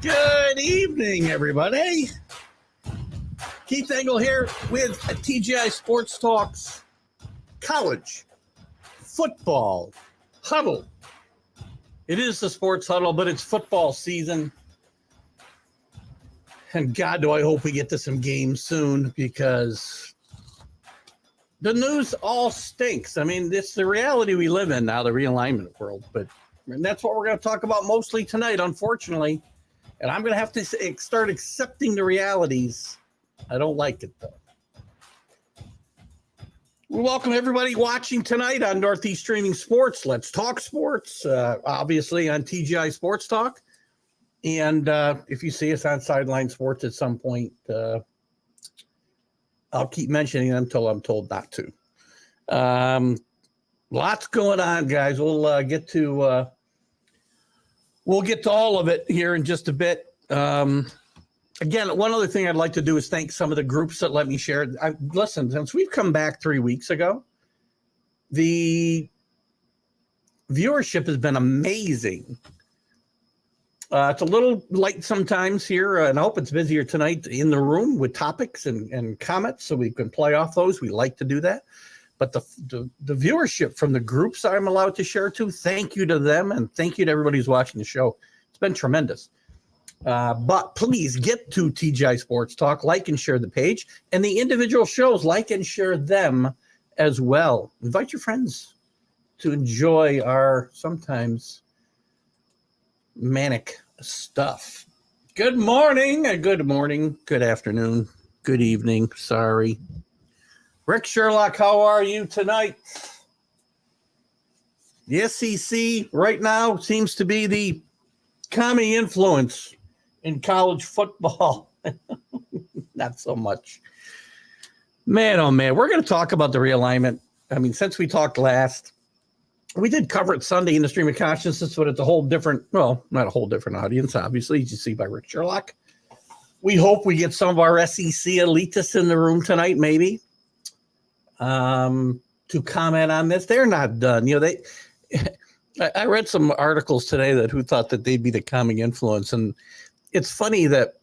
Good evening, everybody. Keith Engel here with TGI Sports Talks College Football Huddle. It is the sports huddle, but it's football season. And God, do I hope we get to some games soon, because the news all stinks. I mean, it's the reality we live in now, the realignment world. And that's what we're going to talk about mostly tonight, unfortunately. And I'm going to have to start accepting the realities. I don't like it, though. We welcome everybody watching tonight on Northeast Streaming Sports. Let's talk sports, obviously on TGI Sports Talk. And if you see us on Sideline Sports at some point, I'll keep mentioning them until I'm told not to. Lots going on, guys. We'll get to all of it here in just a bit. Again, one other thing I'd like to do is thank some of the groups that let me share. Listen, since we've come back 3 weeks ago, the viewership has been amazing. It's a little light sometimes here, and I hope it's busier tonight in the room with topics and comments so we can play off those. We like to do that. But the viewership from the groups I'm allowed to share to, thank you to them, and thank you to everybody who's watching the show. It's been tremendous. But please get to TGI Sports Talk, like and share the page, and the individual shows, like and share them as well. Invite your friends to enjoy our sometimes manic stuff. Good morning, good afternoon, good evening. Sorry. Rick Sherlock, how are you tonight? The SEC right now seems to be the common influence in college football. Not so much. Man, oh man, we're going to talk about the realignment. I mean, since we talked last, we did cover it Sunday in the Stream of Consciousness, but it's a whole different, well, not a whole different audience, obviously, as you see by Rick Sherlock. We hope we get some of our SEC elitists in the room tonight, maybe, to comment on this. They're not done. You know, I read some articles today who thought that they'd be the calming influence, and it's funny that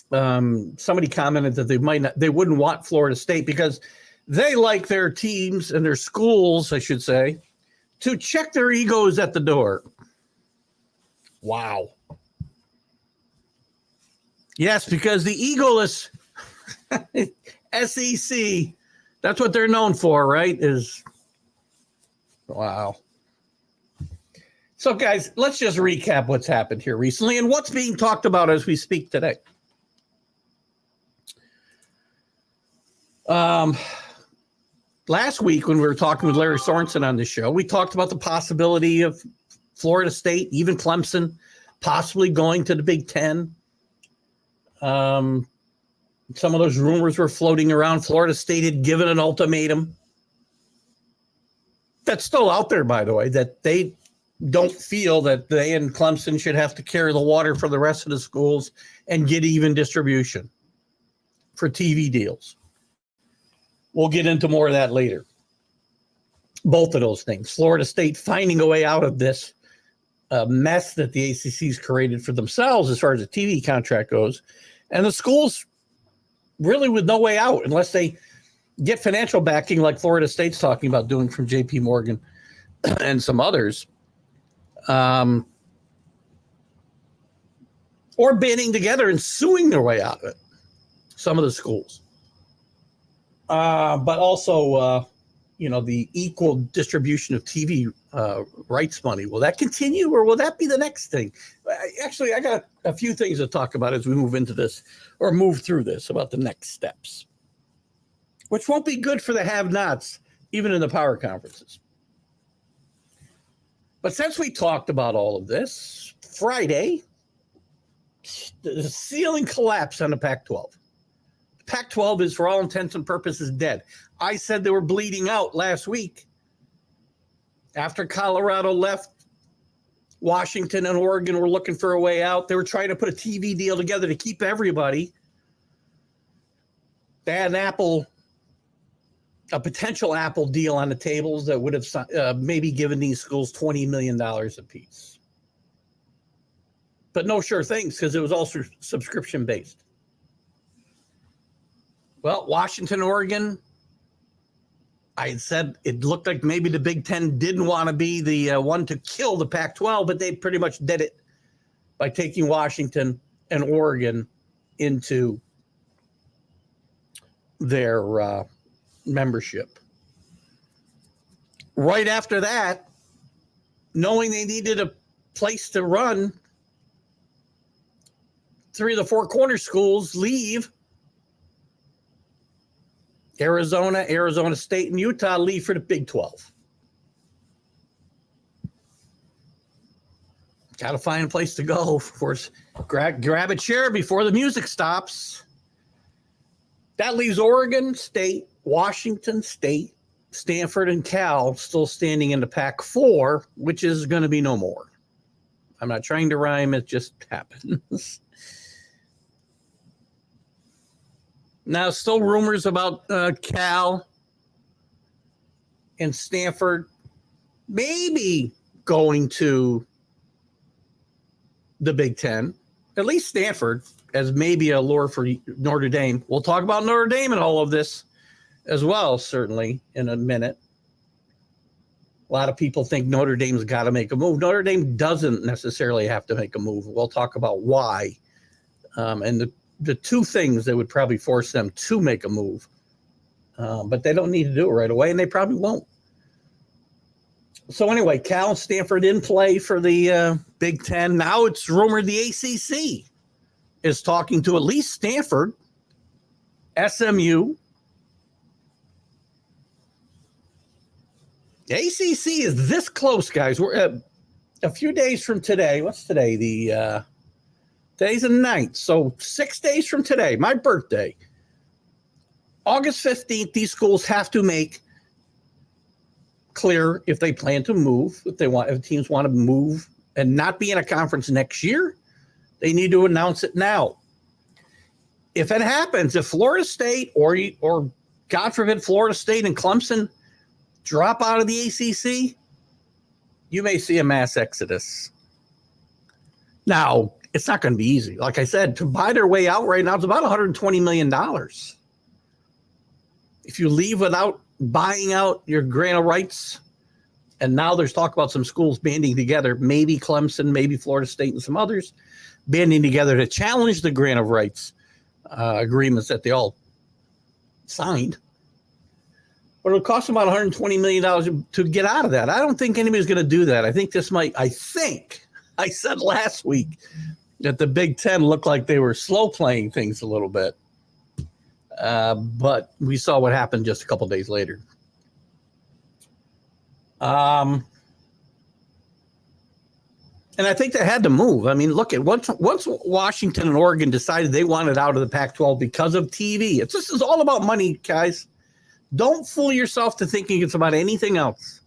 somebody commented that they wouldn't want Florida State because they like their teams and their schools, I should say, to check their egos at the door. Wow. Yes, because the egoless SEC, that's what they're known for, right? Wow. So, guys, let's just recap what's happened here recently and what's being talked about as we speak today. Last week when we were talking with Larry Sorensen on the show, we talked about the possibility of Florida State, even Clemson, possibly going to the Big Ten. Some of those rumors were floating around. Florida State had given an ultimatum. That's still out there, by the way, that they don't feel that they and Clemson should have to carry the water for the rest of the schools and get even distribution for TV deals. We'll get into more of that later. Both of those things. Florida State finding a way out of this mess that the ACC's created for themselves as far as the TV contract goes. And the schools really with no way out unless they get financial backing like Florida State's talking about doing from JP Morgan and some others. Or banding together and suing their way out of it. Some of the schools. But also, the equal distribution of TV rights money. Will that continue or will that be the next thing? Actually, I got a few things to talk about as we move into this or move through this about the next steps, which won't be good for the have-nots, even in the power conferences. But since we talked about all of this, Friday, the ceiling collapsed on the Pac-12. The Pac-12 is, for all intents and purposes, dead. I said they were bleeding out last week. After Colorado left, Washington and Oregon were looking for a way out. They were trying to put a TV deal together to keep everybody. They had a potential Apple deal on the tables that would have maybe given these schools $20 million apiece. but no sure things because it was all subscription based. Well, Washington, Oregon, I had said it looked like maybe the Big Ten didn't want to be the one to kill the Pac-12, but they pretty much did it by taking Washington and Oregon into their membership. Right after that, knowing they needed a place to run, 3 of the 4 corner schools leave. Arizona, Arizona State, and Utah leave for the Big 12. Got to find a place to go. Of course, grab a chair before the music stops. That leaves Oregon State, Washington State, Stanford, and Cal still standing in the Pac-4, which is going to be no more. I'm not trying to rhyme. It just happens. Now, still rumors about Cal and Stanford maybe going to the Big Ten, at least Stanford, as maybe a lure for Notre Dame. We'll talk about Notre Dame and all of this as well, certainly, in a minute. A lot of people think Notre Dame's got to make a move. Notre Dame doesn't necessarily have to make a move. We'll talk about why. And the 2 things that would probably force them to make a move. But they don't need to do it right away, and they probably won't. So anyway, Cal and Stanford in play for the Big Ten. Now it's rumored the ACC is talking to at least Stanford, SMU. The ACC is this close, guys. We're a few days from today. What's today? Today's the 9th. So 6 days from today, my birthday, August 15th, these schools have to make clear if they plan to move, if teams want to move and not be in a conference next year, they need to announce it now. If it happens, if Florida State or God forbid, Florida State and Clemson drop out of the ACC, you may see a mass exodus. Now, it's not going to be easy. Like I said, to buy their way out right now, it's about $120 million. If you leave without buying out your grant of rights, and now there's talk about some schools banding together, maybe Clemson, maybe Florida State, and some others banding together to challenge the grant of rights agreements that they all signed. But it'll cost them about $120 million to get out of that. I don't think anybody's going to do that. I think I said last week that the Big Ten looked like they were slow playing things a little bit. But we saw what happened just a couple days later. And I think they had to move. I mean, look at once Washington and Oregon decided they wanted out of the Pac-12 because of TV. This is all about money, guys. Don't fool yourself to thinking it's about anything else.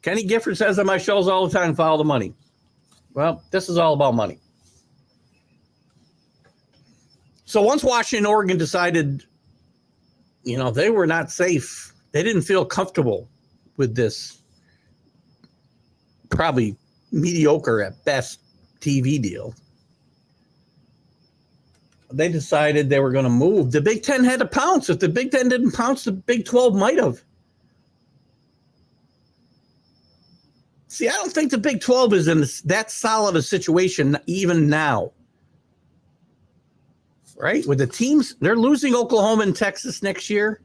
Kenny Gifford says on my shows all the time, follow the money. Well, this is all about money. So once Washington and Oregon decided, they were not safe, they didn't feel comfortable with this probably mediocre at best TV deal, they decided they were going to move. The Big Ten had to pounce. If the Big Ten didn't pounce, the Big 12 might have. See, I don't think the Big 12 is in that solid a situation even now. Right? With the teams, they're losing Oklahoma and Texas next year.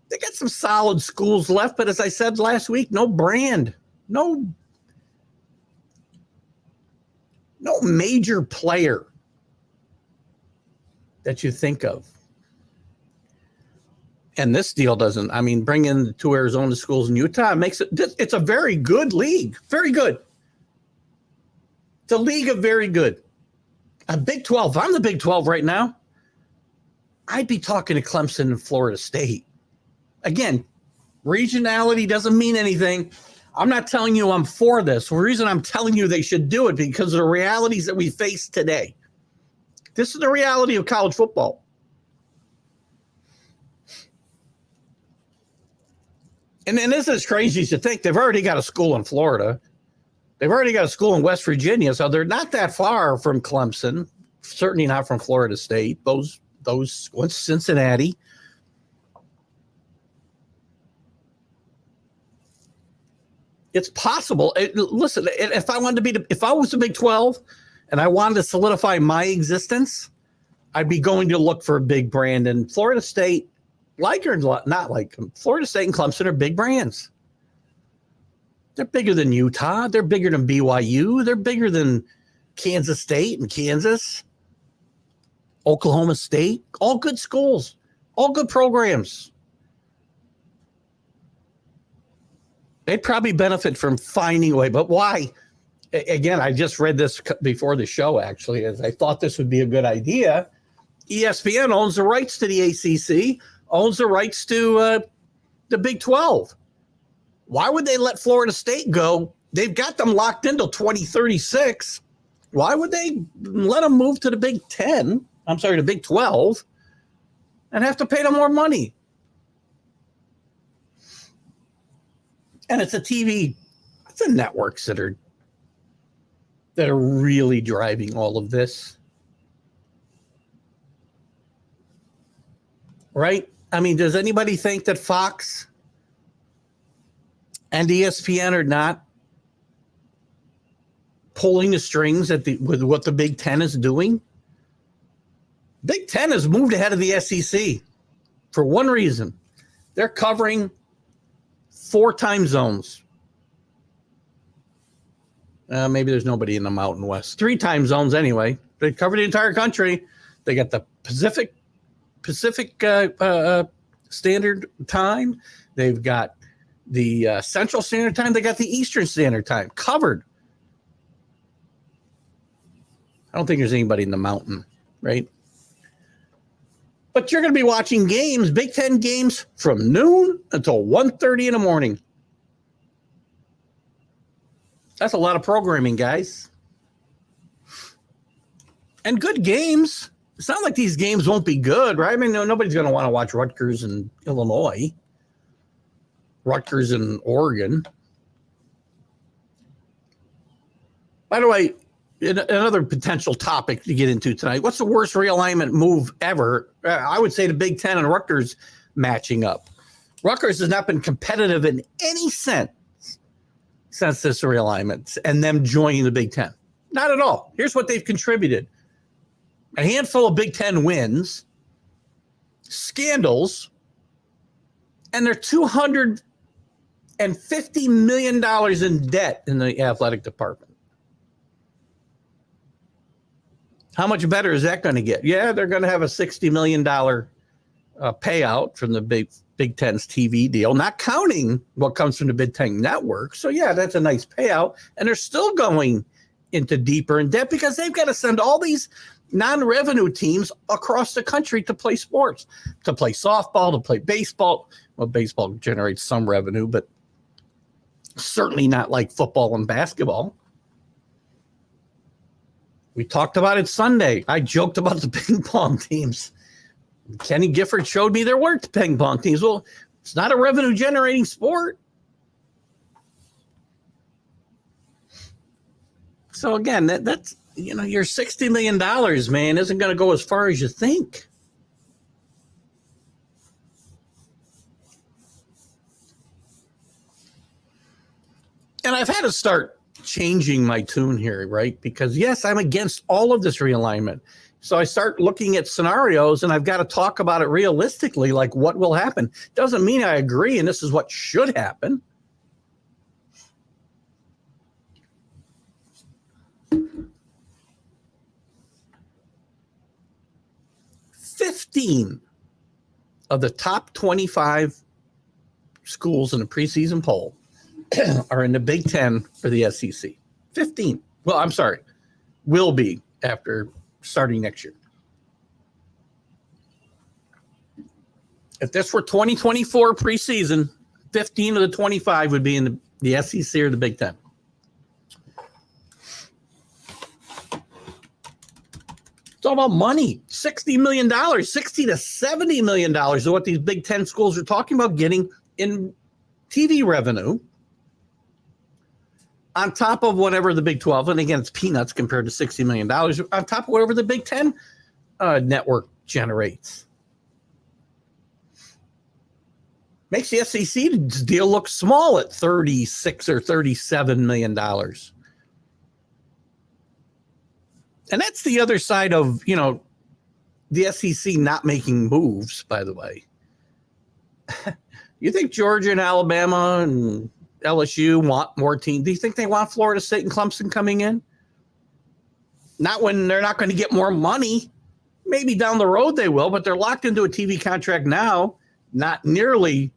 They got some solid schools left, but as I said last week, no brand. No major player that you think of. And this deal doesn't, bring in the 2 Arizona schools in Utah, it's a very good league. Very good. It's a league of very good. A Big 12, if I'm the Big 12 right now, I'd be talking to Clemson and Florida State. Again, regionality doesn't mean anything. I'm not telling you I'm for this. The reason I'm telling you they should do it because of the realities that we face today. This is the reality of college football. And this is crazy to think they've already got a school in Florida. They've already got a school in West Virginia, so they're not that far from Clemson, certainly not from Florida State. Those Cincinnati. It's possible. Listen, if I was the Big 12 and I wanted to solidify my existence, I'd be going to look for a big brand. And Florida State, like or not like them, Florida State and Clemson are big brands. They're bigger than Utah. They're bigger than BYU. They're bigger than Kansas State and Kansas, Oklahoma State. All good schools, all good programs. They'd probably benefit from finding a way, but why? Again, I just read this before the show, actually, as I thought this would be a good idea. ESPN owns the rights to the ACC, owns the rights to the Big 12. Why would they let Florida State go? They've got them locked into 2036. Why would they let them move to the Big 10? I'm sorry, the Big 12, and have to pay them more money? And it's the networks that are really driving all of this. Right? I mean, does anybody think that Fox and ESPN are not pulling the strings with what the Big Ten is doing? Big Ten has moved ahead of the SEC for one reason. They're covering 4 time zones. Maybe there's nobody in the Mountain West. 3 time zones anyway. They cover the entire country. They got the Pacific Standard Time. They've got the Central Standard Time. They got the Eastern Standard Time covered. I don't think there's anybody in the Mountain, right? But you're going to be watching games, Big Ten games, from noon until 1:30 in the morning. That's a lot of programming, guys. And good games. It's not like these games won't be good, right? I mean, nobody's going to want to watch Rutgers in Illinois, Rutgers in Oregon. By the way, another potential topic to get into tonight. What's the worst realignment move ever? I would say the Big Ten and Rutgers matching up. Rutgers has not been competitive in any sense since this realignment and them joining the Big Ten. Not at all. Here's what they've contributed. A handful of Big Ten wins, scandals, and they're $250 million in debt in the athletic department. How much better is that going to get? Yeah, they're going to have a $60 million payout from the Big Ten's TV deal, not counting what comes from the Big Ten network. So, yeah, that's a nice payout. And they're still going into deeper in debt because they've got to send all these non-revenue teams across the country to play sports, to play softball, to play baseball. Well, baseball generates some revenue, but certainly not like football and basketball. We talked about it Sunday. I joked about the ping pong teams. Kenny Gifford showed me there weren't ping pong teams. Well, it's not a revenue generating sport. So again, that's your $60 million, man, isn't going to go as far as you think. And I've had to start changing my tune here, right? Because yes, I'm against all of this realignment. So I start looking at scenarios and I've got to talk about it realistically, like what will happen. Doesn't mean I agree and this is what should happen. $15 of the top 25 schools in the preseason poll are in the Big Ten for the SEC. 15. Well, I'm sorry. Will be after starting next year. If this were 2024 preseason, 15 of the 25 would be in the SEC or the Big Ten. It's all about money. $60 million, $60 to $70 million is what these Big Ten schools are talking about getting in TV revenue. on top of whatever the Big 12, and again, it's peanuts compared to $60 million, on top of whatever the Big 10 network generates. Makes the SEC deal look small at $36 or $37 million. And that's the other side of, the SEC not making moves, by the way. You think Georgia and Alabama and LSU want more teams? Do you think they want Florida State and Clemson coming in? Not when they're not going to get more money. Maybe down the road they will, but they're locked into a TV contract now, not nearly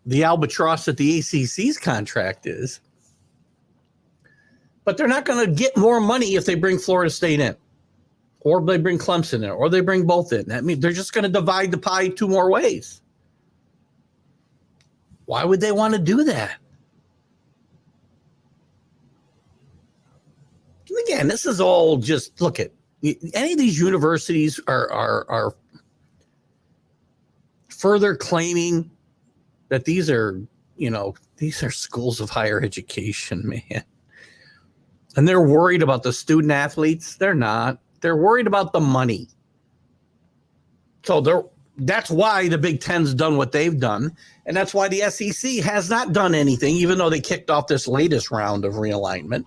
the albatross that the ACC's contract is. But they're not going to get more money if they bring Florida State in, or they bring Clemson in, or they bring both in. I mean, they're just going to divide the pie two more ways. Why would they want to do that? And again, this is all just, look at, any of these universities are further claiming that these are schools of higher education, man. And they're worried about the student athletes. They're not. They're worried about the money. So that's why the Big Ten's done what they've done. And that's why the SEC has not done anything, even though they kicked off this latest round of realignment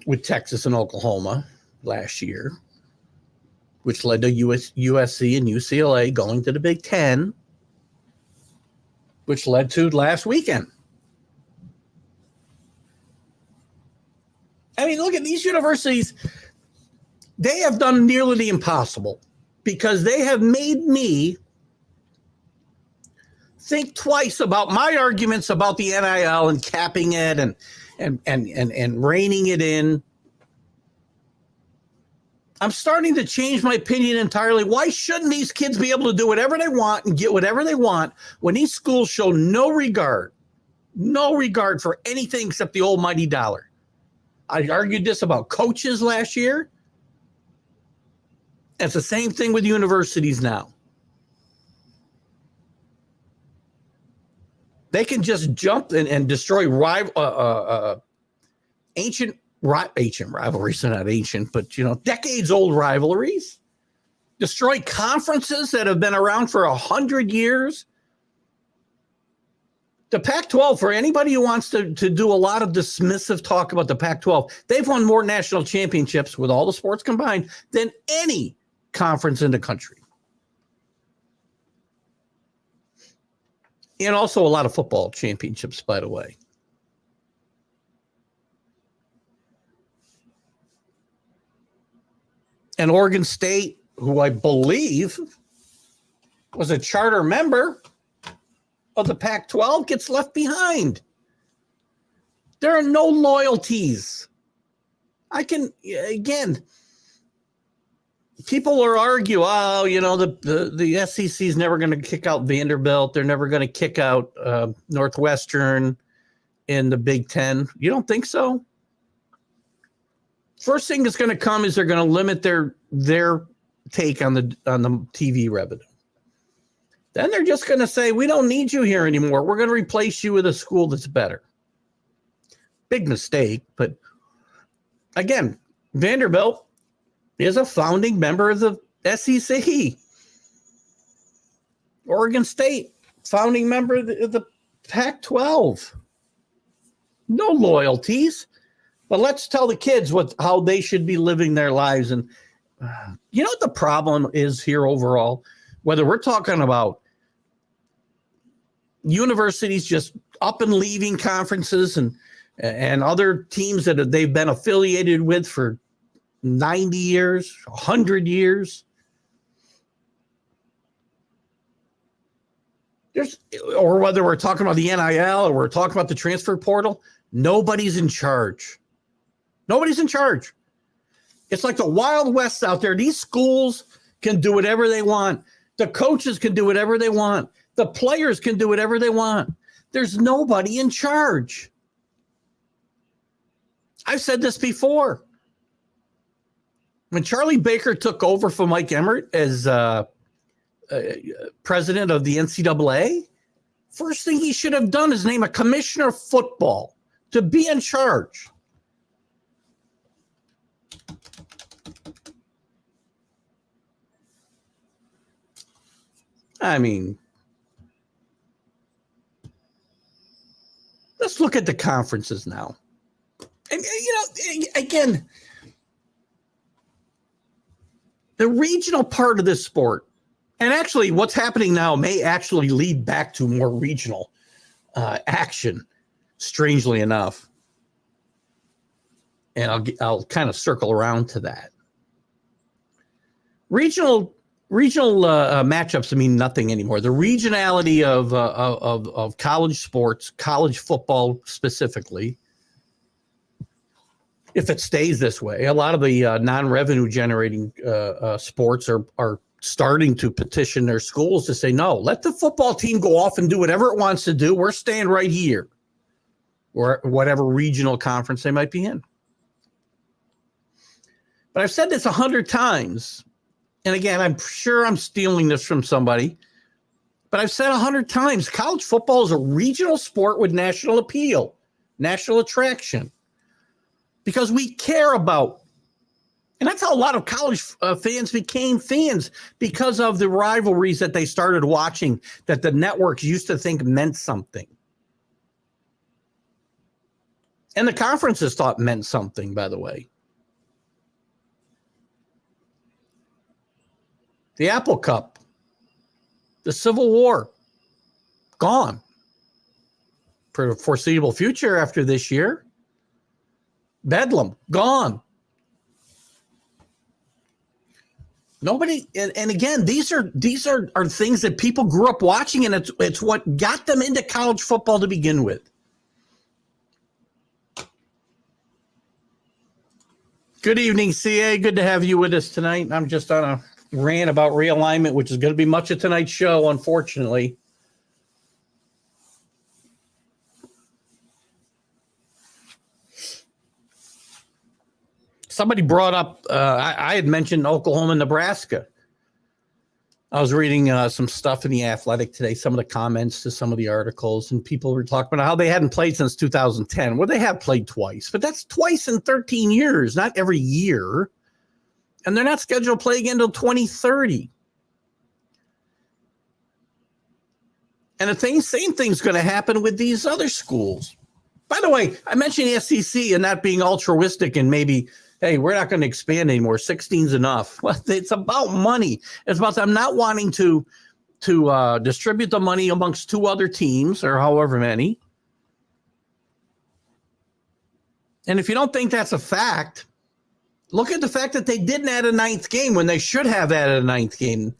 with Texas and Oklahoma last year, which led to USC and UCLA going to the Big Ten, which led to last weekend. I mean, look at these universities. They have done nearly the impossible because they have made me think twice about my arguments about the NIL and capping it and reining it in. I'm starting to change my opinion entirely. Why shouldn't these kids be able to do whatever they want and get whatever they want when these schools show no regard for anything except the almighty dollar? I argued this about coaches last year. It's the same thing with universities now. They can just jump and destroy ancient rivalries. They're not ancient, but decades-old rivalries. Destroy conferences that have been around for 100 years. The Pac-12, for anybody who wants to do a lot of dismissive talk about the Pac-12, they've won more national championships with all the sports combined than any conference in the country. And also a lot of football championships, by the way. And Oregon State, who I believe was a charter member of the Pac-12, gets left behind. There are no loyalties. People will argue, the SEC is never going to kick out Vanderbilt. They're never going to kick out Northwestern in the Big Ten. You don't think so? First thing that's going to come is they're going to limit their take on the TV revenue. Then they're just going to say, we don't need you here anymore. We're going to replace you with a school that's better. Big mistake. But again, Vanderbilt is a founding member of the SEC. Oregon State, founding member of the Pac-12. No loyalties. But let's tell the kids how they should be living their lives. And you know what the problem is here overall? Whether we're talking about universities just up and leaving conferences and other teams that they've been affiliated with for 90 years, 100 years. Or whether we're talking about the NIL or we're talking about the transfer portal, nobody's in charge. Nobody's in charge. It's like the Wild West out there. These schools can do whatever they want. The coaches can do whatever they want. The players can do whatever they want. There's nobody in charge. I've said this before. When Charlie Baker took over from Mike Emmert as president of the NCAA First thing he should have done is name a commissioner of football to be in charge. I mean, let's look at the conferences now. And, again, the regional part of this sport, and actually what's happening now may actually lead back to more regional action, strangely enough. And I'll kind of circle around to that. Regional matchups mean nothing anymore. The regionality of college sports, college football specifically, if it stays this way, a lot of the non-revenue generating sports are starting to petition their schools to say, no, let the football team go off and do whatever it wants to do. We're staying right here, or whatever regional conference they might be in. But I've said this 100 times. And again, I'm sure I'm stealing this from somebody, but I've said 100 times, college football is a regional sport with national appeal, national attraction, because we care about, and that's how a lot of college fans became fans, because of the rivalries that they started watching that the networks used to think meant something. And the conferences thought meant something, by the way. The Apple Cup, the Civil War, gone for the foreseeable future after this year. Bedlam, gone. Nobody, and again, these are things that people grew up watching, and it's what got them into college football to begin with. Good evening, CA. Good to have you with us tonight. I'm just on a rant about realignment, which is going to be much of tonight's show, unfortunately. Somebody brought up, I had mentioned Oklahoma and Nebraska. I was reading some stuff in The Athletic today, some of the comments to some of the articles, and people were talking about how they hadn't played since 2010. Well, they have played twice, but that's twice in 13 years, not every year. And they're not scheduled to play again until 2030. And the same thing's going to happen with these other schools. By the way, I mentioned the SEC and not being altruistic and maybe, hey, we're not going to expand anymore. 16's enough. Well, it's about money. It's about them not wanting to distribute the money amongst two other teams or however many. And if you don't think that's a fact, look at the fact that they didn't add a ninth game when they should have added a ninth game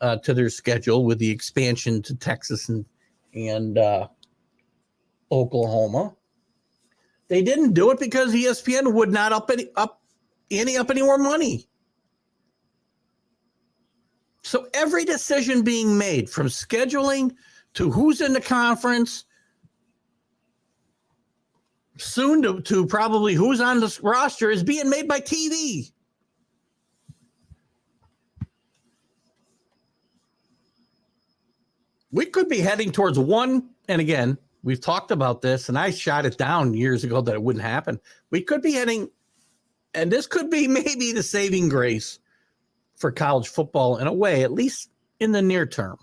to their schedule with the expansion to Texas and Oklahoma. They didn't do it because ESPN would not up any more money. So every decision being made, from scheduling to who's in the conference, soon to probably who's on this roster, is being made by TV. We could be heading towards one, and again, we've talked about this, and I shot it down years ago that it wouldn't happen. We could be heading, and this could be maybe the saving grace for college football in a way, at least in the near term.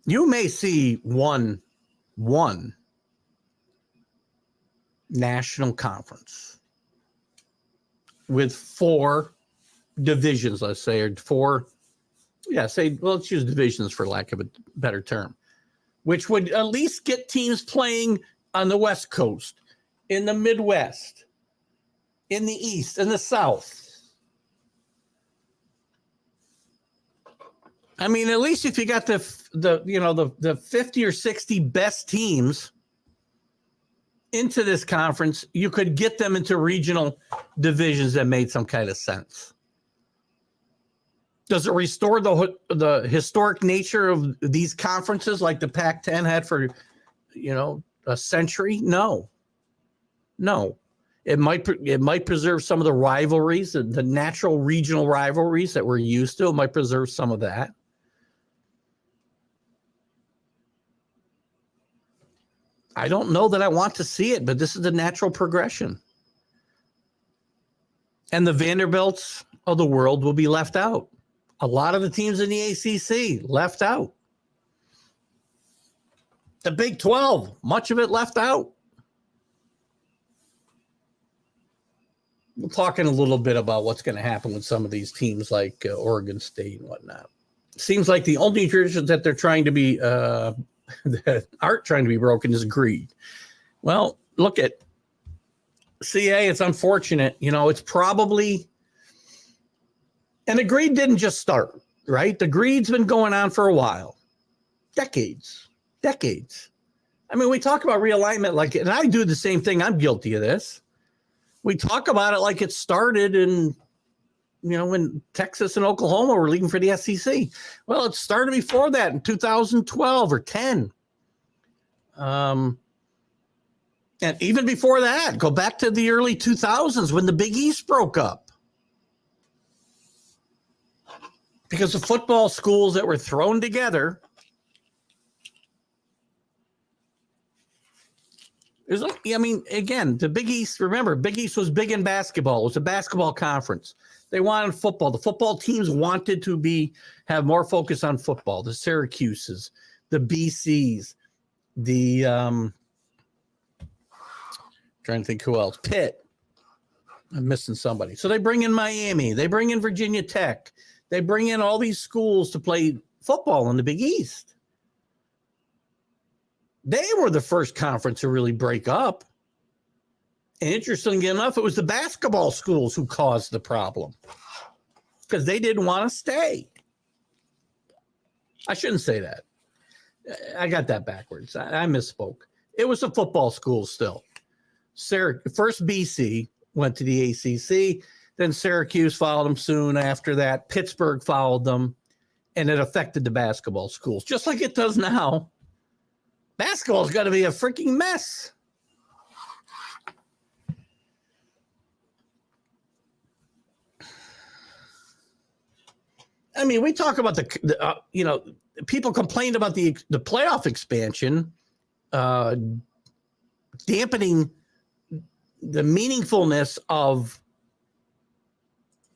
You may see one national conference with 4 divisions, let's say, or 4, let's use divisions for lack of a better term, which would at least get teams playing on the West Coast, in the Midwest, in the East, and the South. I mean, at least if you got the 50 or 60 best teams into this conference, you could get them into regional divisions that made some kind of sense. Does it restore the historic nature of these conferences like the Pac-10 had for, a century? No. It might preserve some of the rivalries, the natural regional rivalries that we're used to. It might preserve some of that. I don't know that I want to see it, but this is the natural progression. And the Vanderbilts of the world will be left out. A lot of the teams in the ACC left out. The Big 12, much of it left out. We're talking a little bit about what's going to happen with some of these teams like Oregon State and whatnot. Seems like the only traditions that they're trying to be that aren't trying to be broken is greed. Well, look at CA. It's unfortunate. It's probably, and the greed didn't just start, right? The greed's been going on for a while, decades. I mean, we talk about realignment and I do the same thing. I'm guilty of this. We talk about it like it started in, when Texas and Oklahoma were leaving for the SEC. Well, it started before that in 2012 or 10. And even before that, go back to the early 2000s when the Big East broke up. Because the football schools that were thrown together, again, the Big East, remember, Big East was big in basketball. It was a basketball conference. They wanted football. The football teams wanted to have more focus on football. The Syracuses, the BCs, trying to think who else. Pitt. I'm missing somebody. So they bring in Miami. They bring in Virginia Tech. They bring in all these schools to play football in the Big East. They were the first conference to really break up. And interestingly enough, it was the basketball schools who caused the problem because they didn't want to stay. I shouldn't say that. I got that backwards. I misspoke. It was the football schools still. First BC went to the ACC. Then Syracuse followed them soon after that. Pittsburgh followed them. And it affected the basketball schools, just like it does now. Basketball's got to be a freaking mess. I mean, we talk about people complained about the playoff expansion, dampening the meaningfulness of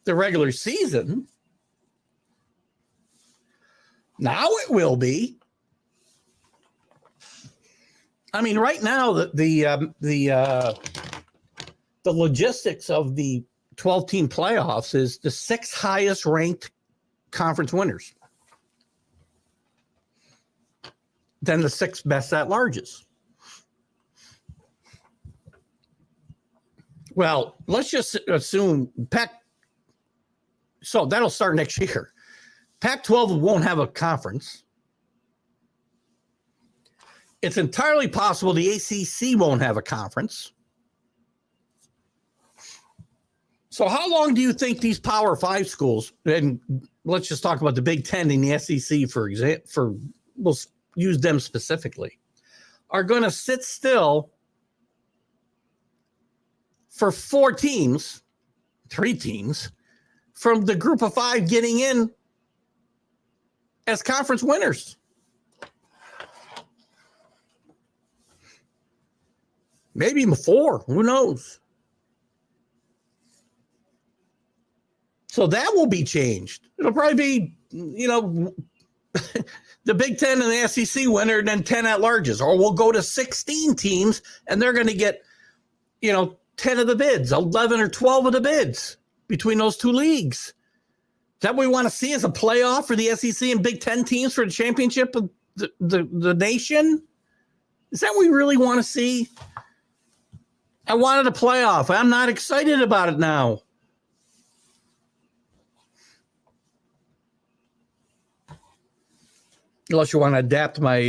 the regular season. Now it will be. I mean, right now the logistics of the 12-team playoffs is the 6th highest ranked conference winners, then the 6th best at largest. Well, let's just assume so that'll start next year. Pac-12 won't have a conference. It's entirely possible the ACC won't have a conference. So how long do you think these Power 5 schools, and let's just talk about the Big Ten and the SEC, we'll use them specifically, are going to sit still for 3 teams, from the group of 5 getting in as conference winners? Maybe even 4. Who knows? So that will be changed. It'll probably be, the Big Ten and the SEC winner, and then 10 at larges. Or we'll go to 16 teams, and they're going to get, 10 of the bids, 11 or 12 of the bids between those 2 leagues. Is that what we want to see as a playoff for the SEC and Big Ten teams for the championship of the nation? Is that what we really want to see? I wanted a playoff. I'm not excited about it now. Unless you want to adapt my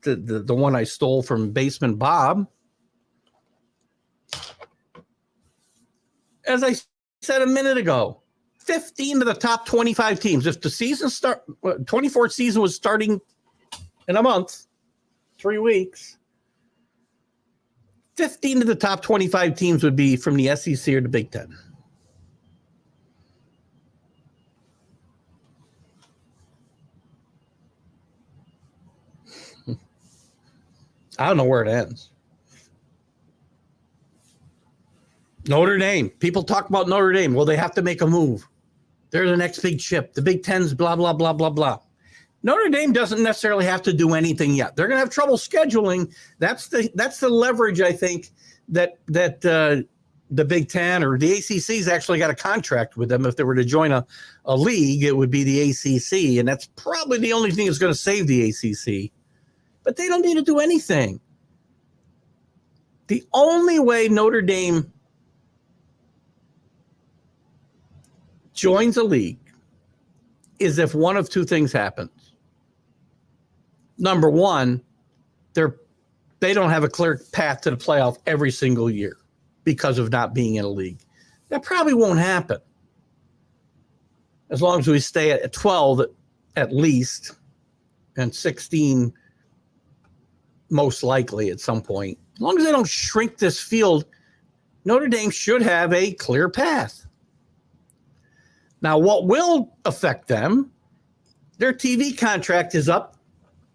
the one I stole from Basement Bob. As I said a minute ago, 15 of the top 25 teams. If the 24th season was starting in a month, 3 weeks, 15 of the top 25 teams would be from the SEC or the Big Ten. I don't know where it ends. Notre Dame. People talk about Notre Dame. Well, they have to make a move. They're the next big chip. The Big Ten's blah, blah, blah, blah, blah. Notre Dame doesn't necessarily have to do anything yet. They're going to have trouble scheduling. That's the leverage, I think, that the Big Ten or the ACC's actually got a contract with them. If they were to join a league, it would be the ACC, and that's probably the only thing that's going to save the ACC. But they don't need to do anything. The only way Notre Dame joins a league is if one of two things happens. Number one, they don't have a clear path to the playoff every single year because of not being in a league. That probably won't happen. As long as we stay at 12 at least and 16 most likely at some point. As long as they don't shrink this field, Notre Dame should have a clear path. Now, what will affect them, their TV contract is up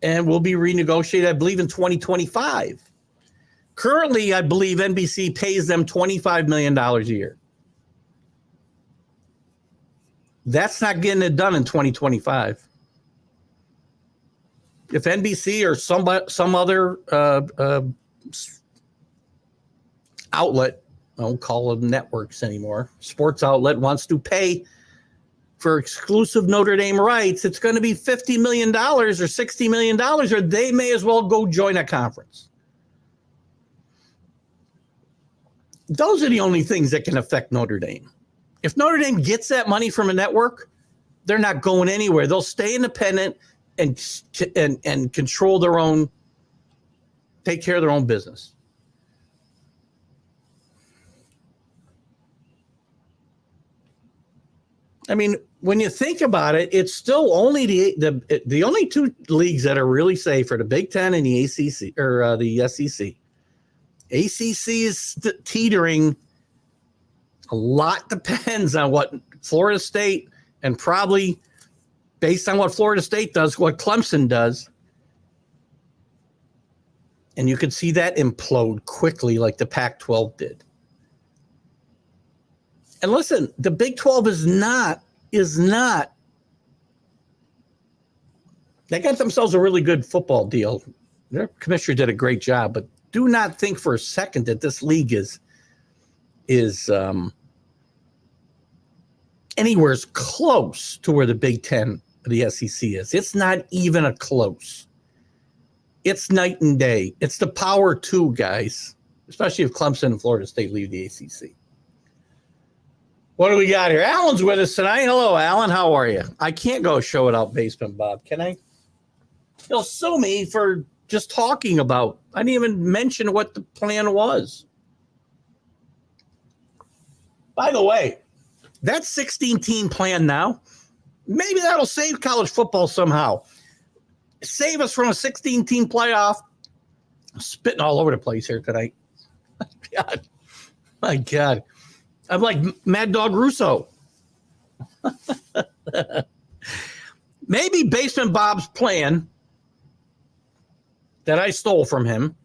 and will be renegotiated, I believe, in 2025. Currently, I believe NBC pays them $25 million a year. That's not getting it done in 2025. If NBC or some other outlet, I don't call them networks anymore, sports outlet wants to pay for exclusive Notre Dame rights, it's going to be $50 million or $60 million, or they may as well go join a conference. Those are the only things that can affect Notre Dame. If Notre Dame gets that money from a network, they're not going anywhere. They'll stay independent and control their own, take care of their own business. I mean, when you think about it, it's still only the only two leagues that are really safe are the Big Ten and the ACC or the SEC. ACC is teetering. A lot depends on what Florida State and probably based on what Florida State does, what Clemson does. And you could see that implode quickly like the Pac-12 did. And listen, the Big 12 is not. They got themselves a really good football deal. Their commissioner did a great job, but do not think for a second that this league is anywhere close to where the Big Ten or the SEC is. It's not even a close. It's night and day. It's the power two, guys, especially if Clemson and Florida State leave the ACC. What do we got here? Alan's with us tonight. Hello, Alan. How are you? I can't go show without Basement Bob, can I? He'll sue me for just talking about. I didn't even mention what the plan was. By the way, that 16-team plan now, maybe that'll save college football somehow. Save us from a 16-team playoff. I'm spitting all over the place here tonight. My God. I'm like Mad Dog Russo. Maybe Basement Bob's plan that I stole from him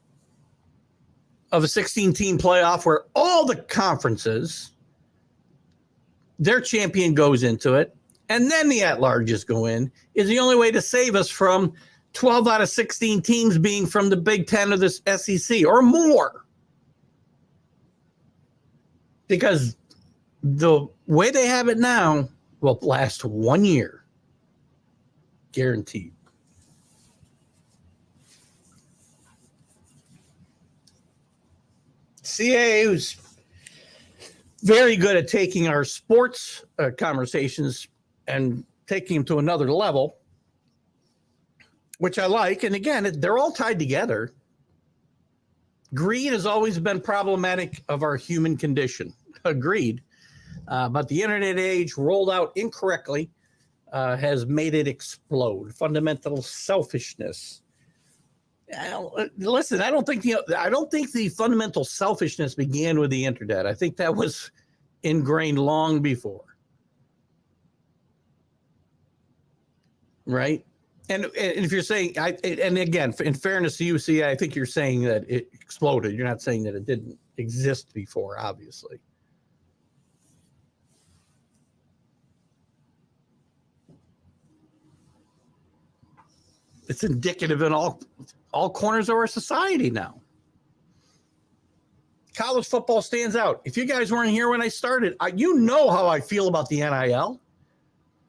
of a 16-team playoff where all the conferences, their champion goes into it, and then the at-larges go in, is the only way to save us from 12 out of 16 teams being from the Big Ten or the SEC or more. Because the way they have it now will last 1 year. Guaranteed. CAA was very good at taking our sports conversations and taking them to another level, which I like. And again, they're all tied together. Greed has always been problematic of our human condition. Agreed. But the internet age rolled out incorrectly has made it explode. Fundamental selfishness. Listen, I don't think the fundamental selfishness began with the internet. I think that was ingrained long before. Right? And if you're saying, and again, in fairness to you, see, I think you're saying that it exploded. You're not saying that it didn't exist before, obviously. It's indicative in all corners of our society now. College football stands out. If you guys weren't here when I started, you know how I feel about the NIL.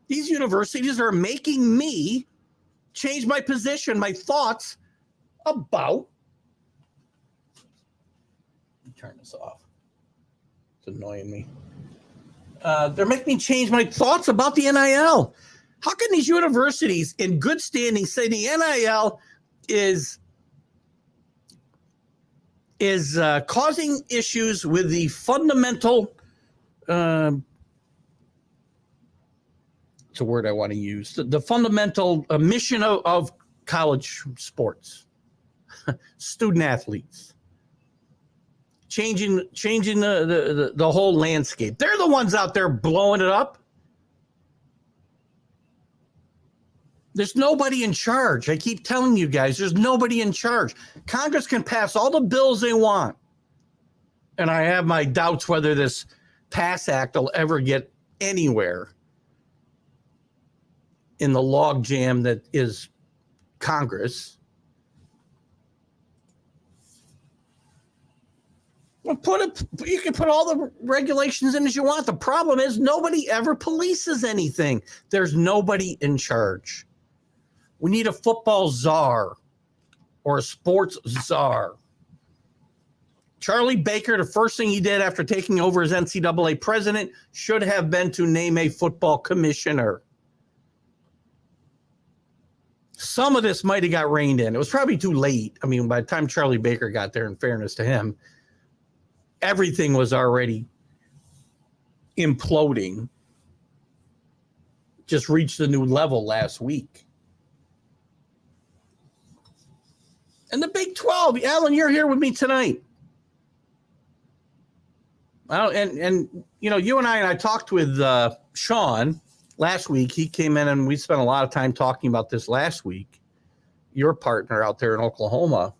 These universities are making me change my position, my thoughts about. Let me turn this off. It's annoying me. They're making me change my thoughts about the NIL. How can these universities in good standing say the NIL is causing issues with the fundamental, it's a word I want to use, the fundamental mission of college sports, student athletes, changing the whole landscape. They're the ones out there blowing it up. There's nobody in charge. I keep telling you guys, there's nobody in charge. Congress can pass all the bills they want. And I have my doubts whether this PASS Act will ever get anywhere in the logjam that is Congress. Well, you can put all the regulations in as you want. The problem is nobody ever polices anything. There's nobody in charge. We need a football czar or a sports czar. Charlie Baker, the first thing he did after taking over as NCAA president should have been to name a football commissioner. Some of this might have got reined in. It was probably too late. I mean, by the time Charlie Baker got there, in fairness to him, everything was already imploding. Just reached a new level last week. And the Big 12, Alan, you're here with me tonight. And you know, you and I talked with Sean last week. He came in and we spent a lot of time talking about this last week. Your partner out there in Oklahoma.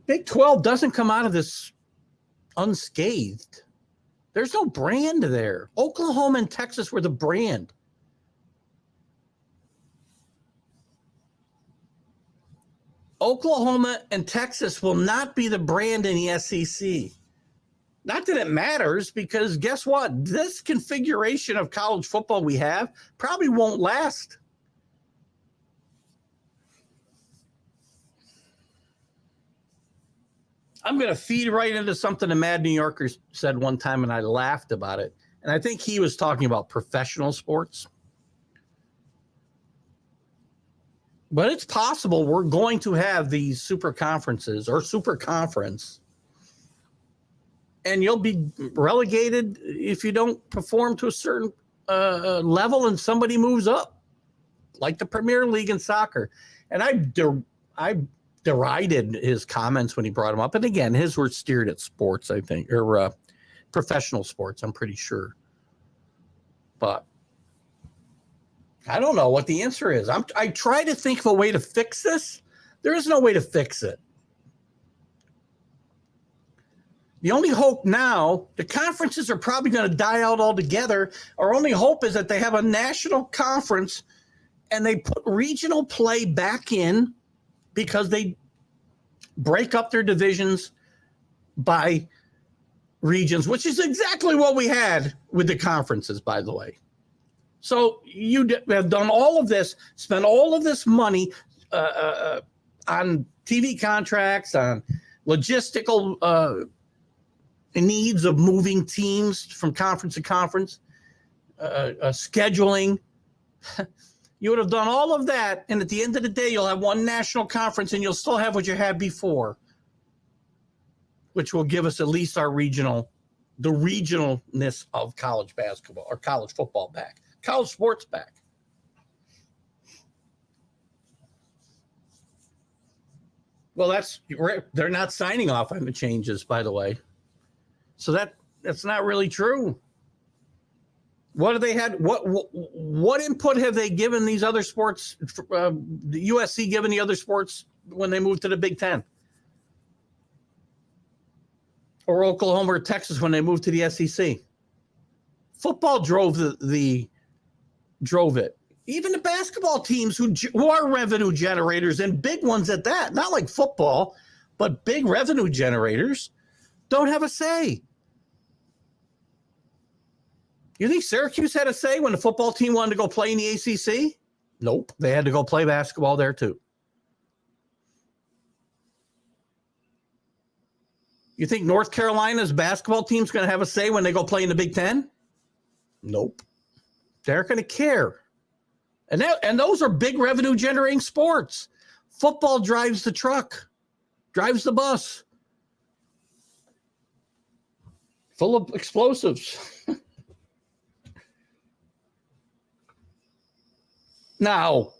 Big 12 doesn't come out of this unscathed. There's no brand there. Oklahoma and Texas were the brand. Oklahoma and Texas will not be the brand in the SEC. Not that it matters, because guess what? This configuration of college football we have probably won't last. I'm going to feed right into something a Mad New Yorker said one time, and I laughed about it. And I think he was talking about professional sports. But it's possible we're going to have these super conferences or super conference, and you'll be relegated if you don't perform to a certain level and somebody moves up, like the Premier League in soccer. And I derided his comments when he brought them up. And again, his were steered at sports, I think, or professional sports, I'm pretty sure. But I don't know what the answer is. I try to think of a way to fix this. There is no way to fix it. The only hope now, the conferences are probably going to die out altogether. Our only hope is that they have a national conference and they put regional play back in, because they break up their divisions by regions, which is exactly what we had with the conferences, by the way. So you have done all of this, spent all of this money on TV contracts, on logistical needs of moving teams from conference to conference, scheduling. You would have done all of that, and at the end of the day, you'll have one national conference, and you'll still have what you had before, which will give us at least the regionalness of college basketball or college football back, college sports back. Well, they're not signing off on the changes, by the way. So that's not really true. What have they had? What input have they given these other sports? The USC given the other sports when they moved to the Big Ten, or Oklahoma or Texas when they moved to the SEC? Football drove drove it. Even the basketball teams who are revenue generators, and big ones at that, not like football, but big revenue generators, don't have a say. You think Syracuse had a say when the football team wanted to go play in the ACC? Nope. They had to go play basketball there too. You think North Carolina's basketball team's going to have a say when they go play in the Big Ten? Nope. They're going to care. And those are big revenue generating sports. Football drives the truck, drives the bus. Full of explosives. Now,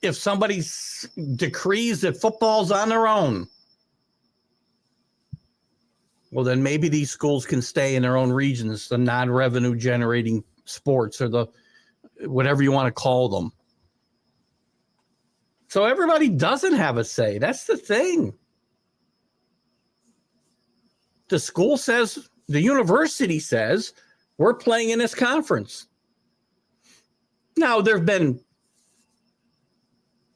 if somebody decrees that football's on their own, well, then maybe these schools can stay in their own regions, the non-revenue generating sports, or the whatever you want to call them. So everybody doesn't have a say. That's the thing. The school says, the university says, we're playing in this conference. Now, there have been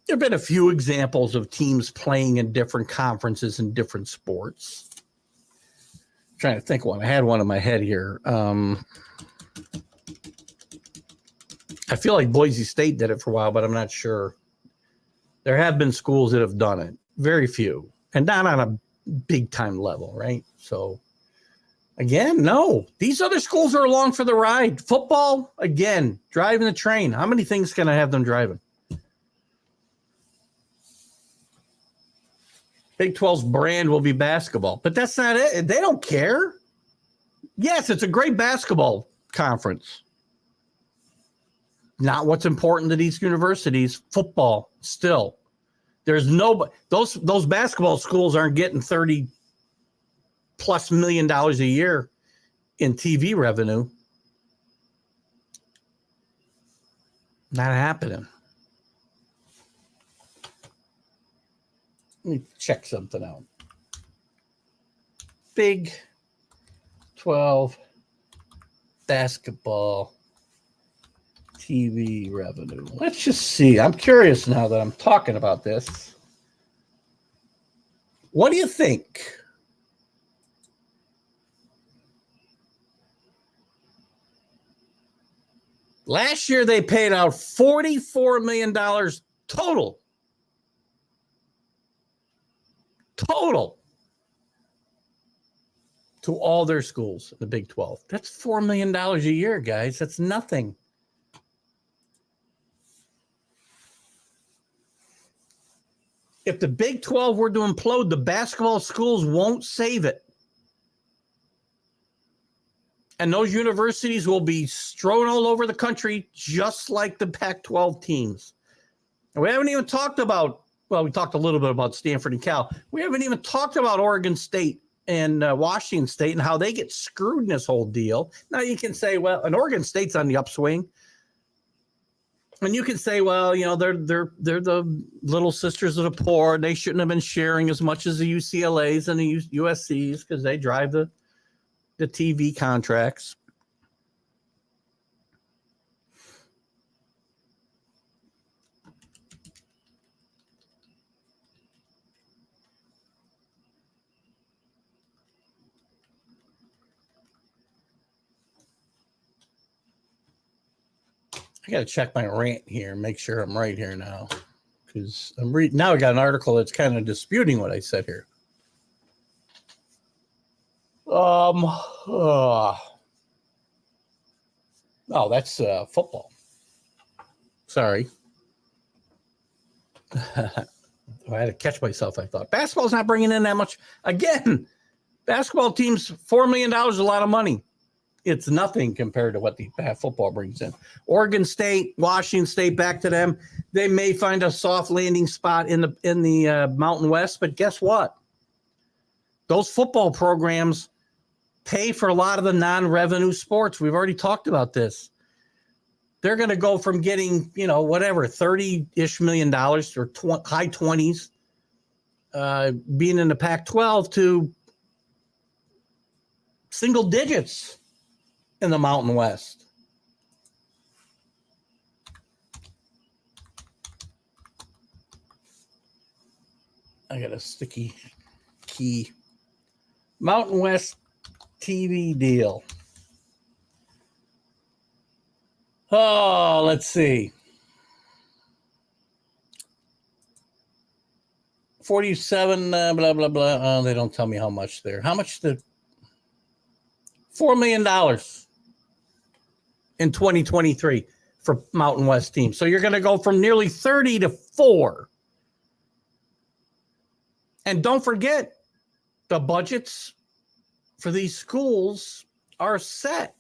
a few examples of teams playing in different conferences and different sports. I'm trying to think one. I had one in my head here. I feel like Boise State did it for a while, but I'm not sure. There have been schools that have done it. Very few. And not on a big-time level, right? So, again, no. These other schools are along for the ride. Football, again, driving the train. How many things can I have them driving? Big 12's brand will be basketball. But that's not it. They don't care. Yes, it's a great basketball conference. Not what's important to these universities. Football, still. There's no those basketball schools aren't getting $30+ million a year in TV revenue. Not happening. Let me check something out. Big 12 basketball TV revenue. Let's just see. I'm curious now that I'm talking about this. What do you think? Last year, they paid out $44 million total. Total. To all their schools in the Big 12. That's $4 million a year, guys. That's nothing. If the Big 12 were to implode, the basketball schools won't save it. And those universities will be strewn all over the country, just like the Pac-12 teams. And we haven't even talked about, well, we talked a little bit about Stanford and Cal. We haven't even talked about Oregon State and Washington State and how they get screwed in this whole deal. Now you can say, well, and Oregon State's on the upswing. And you can say, well, you know, they're the little sisters of the poor. They shouldn't have been sharing as much as the UCLAs and the USCs because they drive the TV contracts. I got to check my rant here and make sure I'm right here now, because I'm reading now. I got an article that's kind of disputing what I said here. Oh, that's football. Sorry. I had to catch myself. I thought basketball's not bringing in that much. Again, basketball teams, $4 million is a lot of money. It's nothing compared to what the football brings in. Oregon State, Washington State, back to them. They may find a soft landing spot in the Mountain West, but guess what? Those football programs pay for a lot of the non-revenue sports. We've already talked about this. They're going to go from getting, whatever, $30-ish million or high 20s, being in the Pac-12 to single digits in the Mountain West. I got a sticky key. Mountain West TV deal. Oh, let's see. 47, blah, blah, blah. Oh, they don't tell me how much there. How much $4 million in 2023 for Mountain West teams. So you're going to go from nearly 30 to 4. And don't forget, the budgets for these schools are set.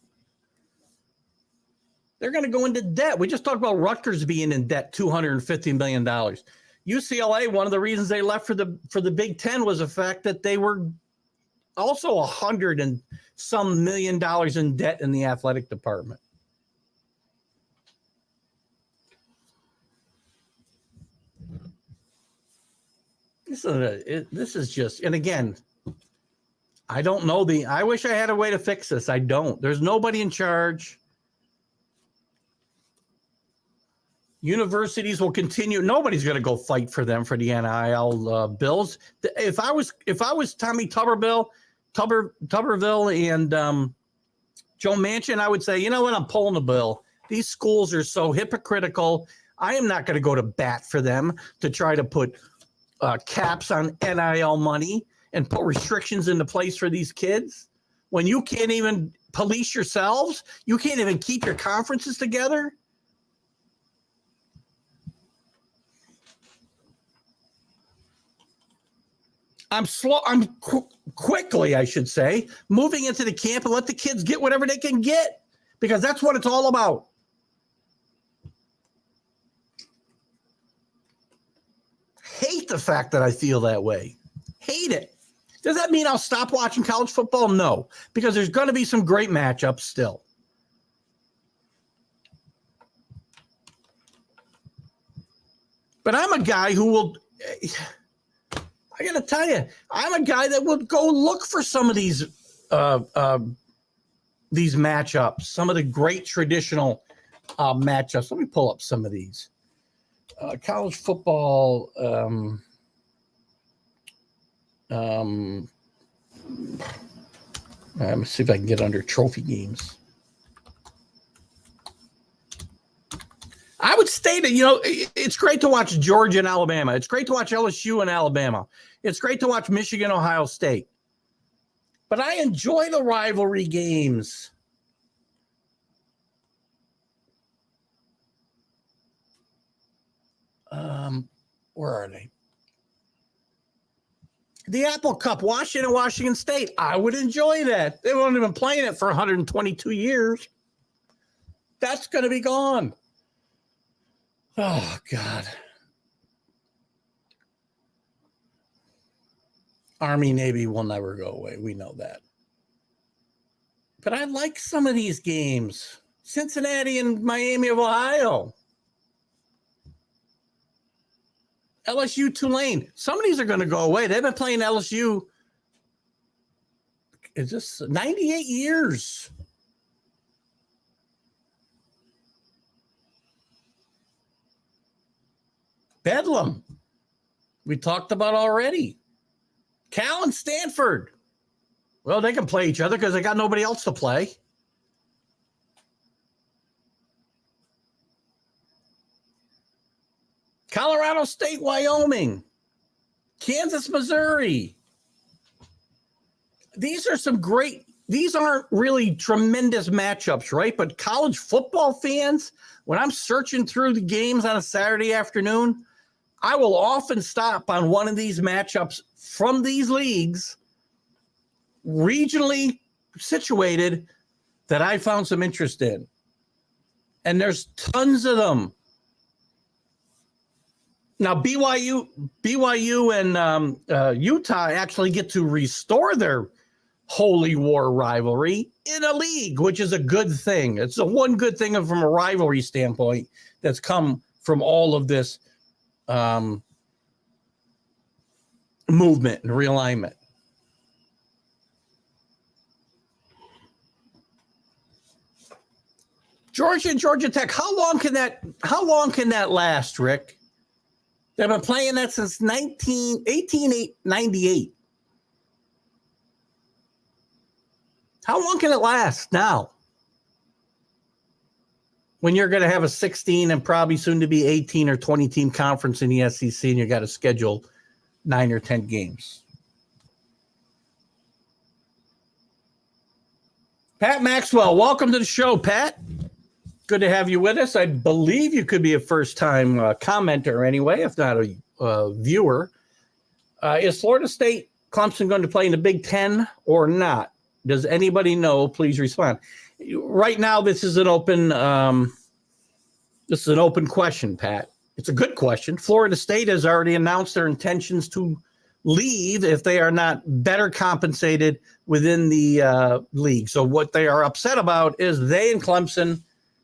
They're going to go into debt. We just talked about Rutgers being in debt, $250 million. UCLA, one of the reasons they left for the Big Ten was the fact that they were also $100 and some million in debt in the athletic department. This is just, and again, I don't know I wish I had a way to fix this. I don't. There's nobody in charge. Universities will continue. Nobody's going to go fight for them for the NIL bills. If I was Tommy Tuberville and Joe Manchin, I would say, you know what? I'm pulling the bill. These schools are so hypocritical. I am not going to go to bat for them to try to put caps on NIL money and put restrictions into place for these kids. When you can't even police yourselves, you can't even keep your conferences together. I'm quickly, I should say, moving into the camp and let the kids get whatever they can get, because that's what it's all about. Hate the fact that I feel that way. Hate it. Does that mean I'll stop watching college football? No, because there's going to be some great matchups still. But I'm a guy who will... I got to tell you, I'm a guy that would go look for some of these matchups, some of the great traditional matchups. Let me pull up some of these. College football. Let me see if I can get under trophy games. I would state it, it's great to watch Georgia and Alabama. It's great to watch LSU and Alabama. It's great to watch Michigan, Ohio State. But I enjoy the rivalry games. Where are they? The Apple Cup, Washington State. I would enjoy that. They won't even playing it for 122 years. That's going to be gone. Oh, God. Army, Navy will never go away. We know that. But I like some of these games. Cincinnati and Miami of Ohio. LSU, Tulane. Some of these are going to go away. They've been playing LSU. It's just 98 years. Bedlam, we talked about already. Cal and Stanford. Well, they can play each other because they got nobody else to play. Colorado State, Wyoming. Kansas, Missouri. These aren't really tremendous matchups, right? But college football fans, when I'm searching through the games on a Saturday afternoon, I will often stop on one of these matchups from these leagues, regionally situated, that I found some interest in. And there's tons of them. Now, BYU and Utah actually get to restore their Holy War rivalry in a league, which is a good thing. It's the one good thing from a rivalry standpoint that's come from all of this movement and realignment. Georgia and Georgia Tech, how long can that last, Rick? They've been playing that since 1898. How long can it last now? When you're going to have a 16 and probably soon to be 18 or 20 team conference in the SEC and you got to schedule 9 or 10 games. Pat Maxwell, welcome to the show, Pat. Good to have you with us. I believe you could be a first-time commenter anyway, if not a viewer. Is Florida State Clemson going to play in the Big Ten or not? Does anybody know? Please respond. Right now, this is an open question, Pat. It's a good question. Florida State has already announced their intentions to leave if they are not better compensated within the league. So what they are upset about is they and Clemson.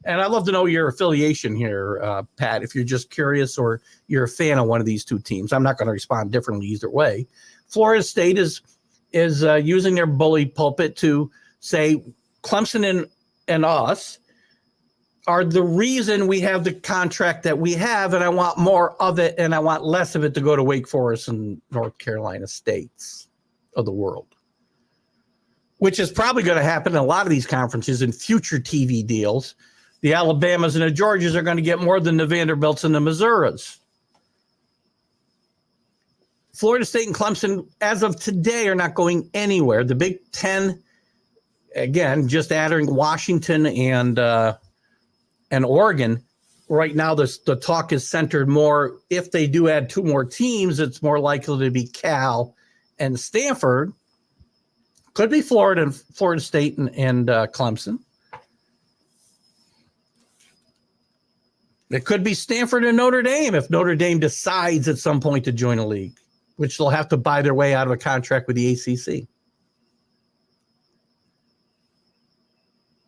And I'd love to know your affiliation here, Pat, if you're just curious or you're a fan of one of these two teams. I'm not going to respond differently either way. Florida State is using their bully pulpit to say Clemson and us are the reason we have the contract that we have, and I want more of it, and I want less of it to go to Wake Forest and North Carolina states of the world, which is probably going to happen in a lot of these conferences in future TV deals. The Alabamas and the Georgias are going to get more than the Vanderbilts and the Missouris. Florida State and Clemson, as of today, are not going anywhere. The Big Ten, again, just adding Washington and Oregon. Right now, the talk is centered more. If they do add 2 more teams, it's more likely to be Cal and Stanford. Could be Florida State and Clemson. It could be Stanford and Notre Dame if Notre Dame decides at some point to join a league, which they'll have to buy their way out of a contract with the ACC.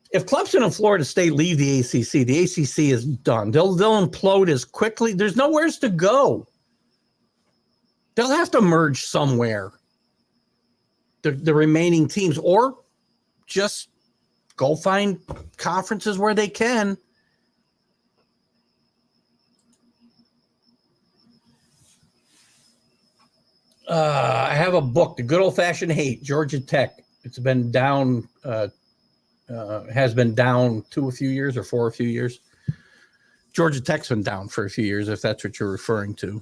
If Clemson and Florida State leave the ACC is done. They'll implode as quickly. There's nowhere to go. They'll have to merge somewhere, the remaining teams, or just go find conferences where they can. I have a book, The Good Old Fashioned Hate, Georgia Tech. It's been down, has been down a few years. Georgia Tech's been down for a few years, if that's what you're referring to.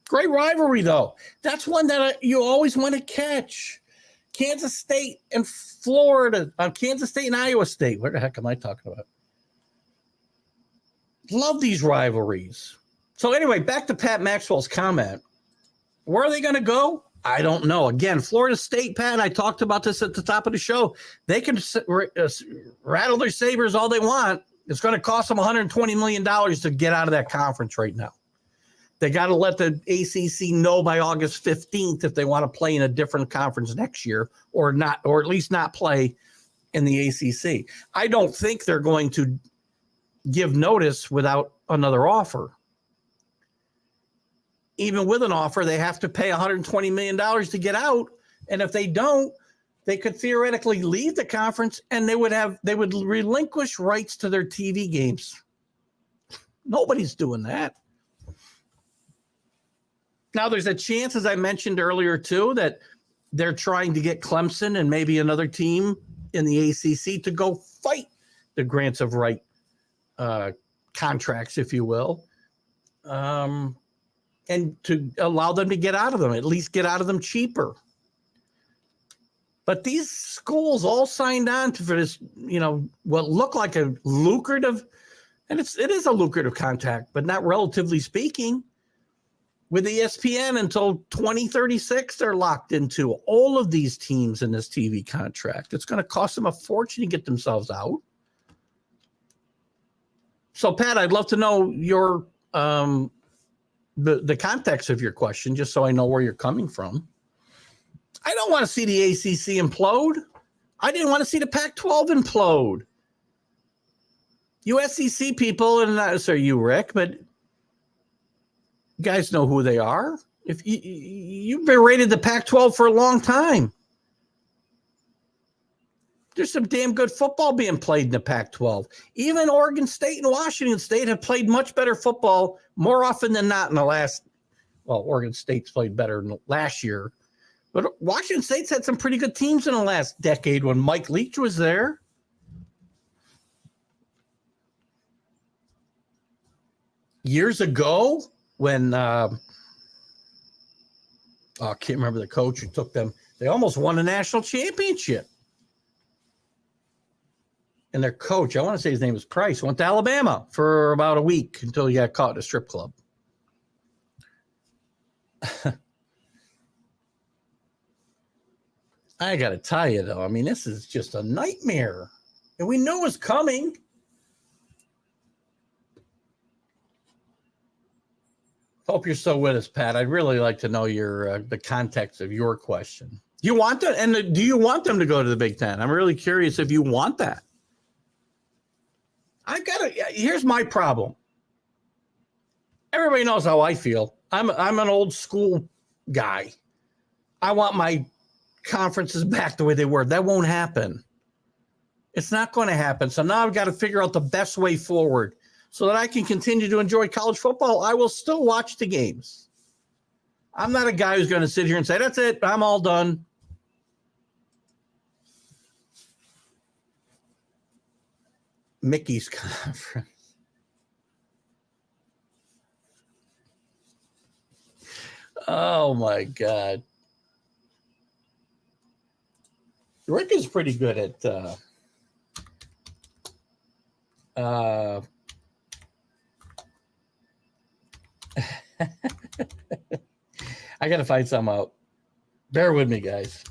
Great rivalry, though. That's one that you always want to catch. Kansas State and Florida, Kansas State and Iowa State. What the heck am I talking about? Love these rivalries. So anyway, back to Pat Maxwell's comment. Where are they going to go? I don't know. Again, Florida State, Pat, I talked about this at the top of the show. They can rattle their sabers all they want. It's going to cost them $120 million to get out of that conference right now. They got to let the ACC know by August 15th if they want to play in a different conference next year or not, or at least not play in the ACC. I don't think they're going to give notice without another offer. Even with an offer, they have to pay $120 million to get out. And if they don't, they could theoretically leave the conference and they would relinquish rights to their TV games. Nobody's doing that. Now, there's a chance, as I mentioned earlier, too, that they're trying to get Clemson and maybe another team in the ACC to go fight the grants of right contracts, if you will. And to allow them to get out of them, at least get out of them cheaper. But these schools all signed on for this, what looked like a lucrative, and it is a lucrative contract, but not relatively speaking. with ESPN until 2036. They're locked into all of these teams in this TV contract. It's going to cost them a fortune to get themselves out. So, Pat, I'd love to know your the context of your question, just so I know where you're coming from. I don't want to see the ACC implode. I didn't want to see the Pac-12 implode. You SEC people, and not necessarily you, Rick, but you guys know who they are. If you've berated the Pac-12 for a long time. There's some damn good football being played in the Pac-12. Even Oregon State and Washington State have played much better football more often than not in the last. Well, Oregon State's played better than last year, but Washington State's had some pretty good teams in the last decade when Mike Leach was there. Years ago, when I can't remember the coach who took them, they almost won a national championship. And their coach, I want to say his name was Price, went to Alabama for about a week until he got caught in a strip club. I got to tell you, though, I mean, this is just a nightmare. And we know it's coming. Hope you're still with us, Pat. I'd really like to know your the context of your question. Do you want that? And do you want them to go to the Big Ten? I'm really curious if you want that. Here's my problem. Everybody knows how I feel. I'm an old school guy. I want my conferences back the way they were. That won't happen. It's not going to happen. So now I've got to figure out the best way forward so that I can continue to enjoy college football. I will still watch the games. I'm not a guy who's going to sit here and say, that's it, I'm all done. Mickey's conference. Oh my God. Rick is pretty good at I gotta find some out. Bear with me, guys.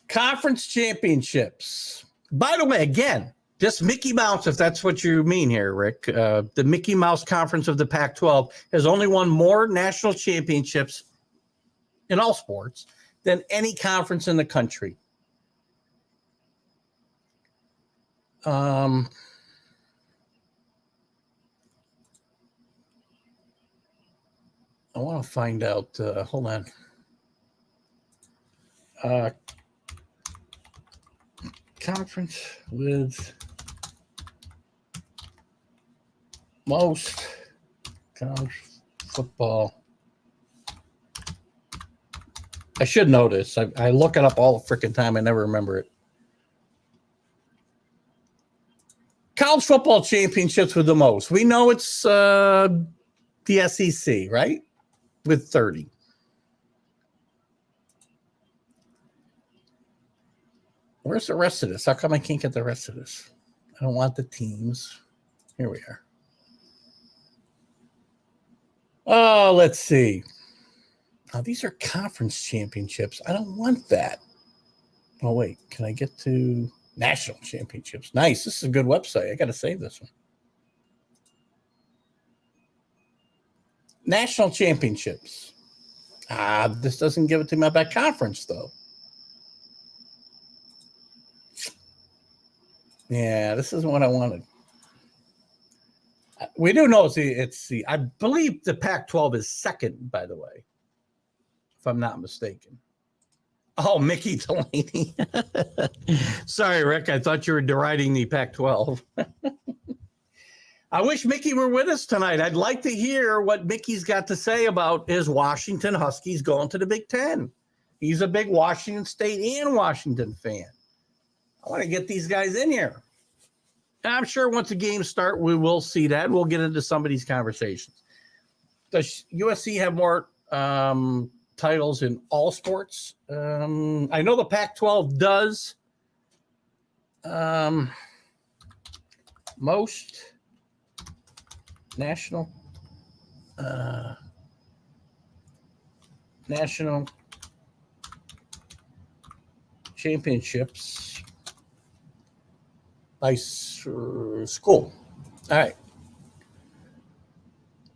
Conference championships. By the way, again, this Mickey Mouse, if that's what you mean here, Rick, the Mickey Mouse Conference of the Pac-12 has only won more national championships in all sports than any conference in the country. I want to find out. Hold on. Conference with most college football. I should know this. I look it up all the freaking time. I never remember it. College football championships with the most. We know it's the SEC, right? With 30. Where's the rest of this? How come I can't get the rest of this? I don't want the teams. Here we are. Oh, let's see. Now, these are conference championships. I don't want that. Oh, wait. Can I get to national championships? Nice. This is a good website. I got to save this one. National championships. This doesn't give it to me by conference, though. Yeah, this isn't what I wanted. We do know it's the I believe the Pac-12 is second, by the way, if I'm not mistaken. Oh, Mickey Delaney. Sorry, Rick. I thought you were deriding the Pac-12. I wish Mickey were with us tonight. I'd like to hear what Mickey's got to say about his Washington Huskies going to the Big Ten. He's a big Washington State and Washington fan. I want to get these guys in here. And I'm sure once the games start, we will see that. We'll get into some of these conversations. Does USC have more titles in all sports? I know the Pac-12 does. Most national. national championships by school. All right.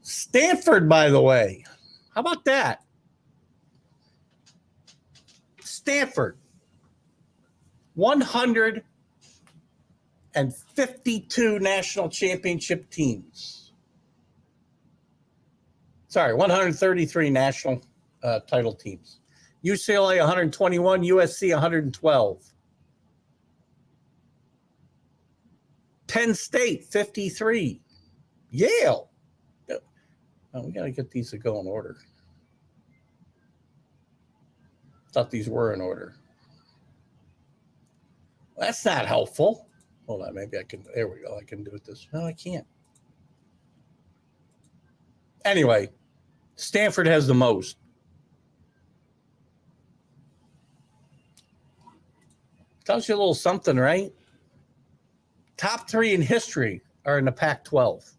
Stanford, by the way. How about that? Stanford. 152 national championship teams. Sorry, 133 national title teams. UCLA 121, USC 112. Penn State 53. Yale. Oh, we got to get these to go in order. Thought these were in order. Well, that's not helpful. Hold on, maybe I can. There we go. I can do it this. No, I can't. Anyway, Stanford has the most. Tells you a little something, right? Top 3 in history are in the Pac-12.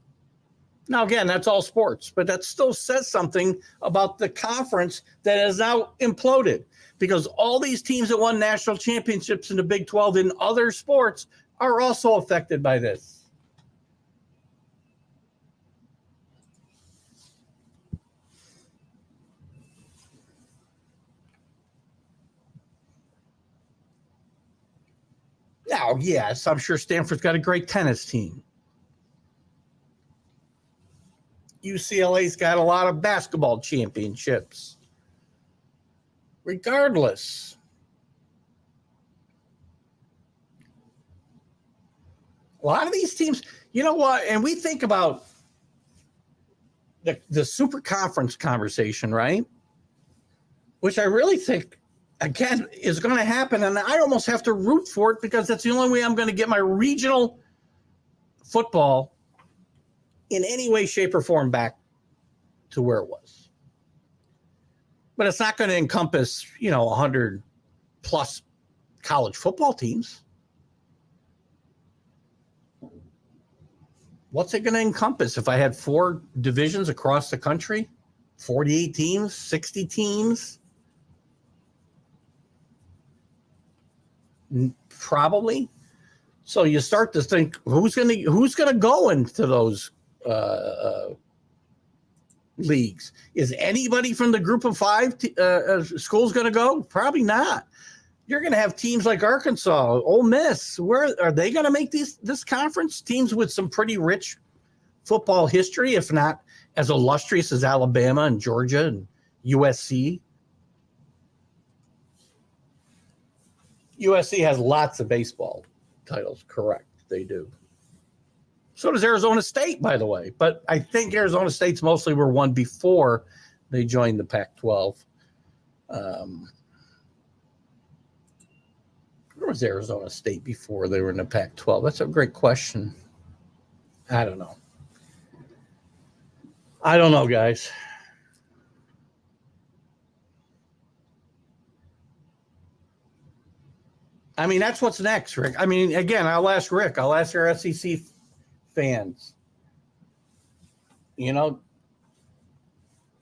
Now, again, that's all sports, but that still says something about the conference that has now imploded, because all these teams that won national championships in the Big 12 in other sports are also affected by this. Now, yes, I'm sure Stanford's got a great tennis team. UCLA's got a lot of basketball championships. Regardless, a lot of these teams, you know what? And we think about the super conference conversation, right? Which I really think, again, is going to happen. And I almost have to root for it, because that's the only way I'm going to get my regional football in any way, shape, or form back to where it was. But it's not going to encompass, 100 plus college football teams. What's it going to encompass if I had 4 divisions across the country? 48 teams, 60 teams? Probably. So you start to think, who's going to go into those leagues? Is anybody from the group of 5 schools going to go? Probably not. You're going to have teams like Arkansas, Ole Miss. Where are they going to make this conference? Teams with some pretty rich football history, if not as illustrious as Alabama and Georgia and USC. USC has lots of baseball titles, correct? They do. So does Arizona State, by the way. But I think Arizona State's mostly were won before they joined the Pac-12. Where was Arizona State before they were in the Pac-12? That's a great question. I don't know. Guys. I mean, that's what's next, Rick. I mean, again, I'll ask Rick. I'll ask our SEC fans.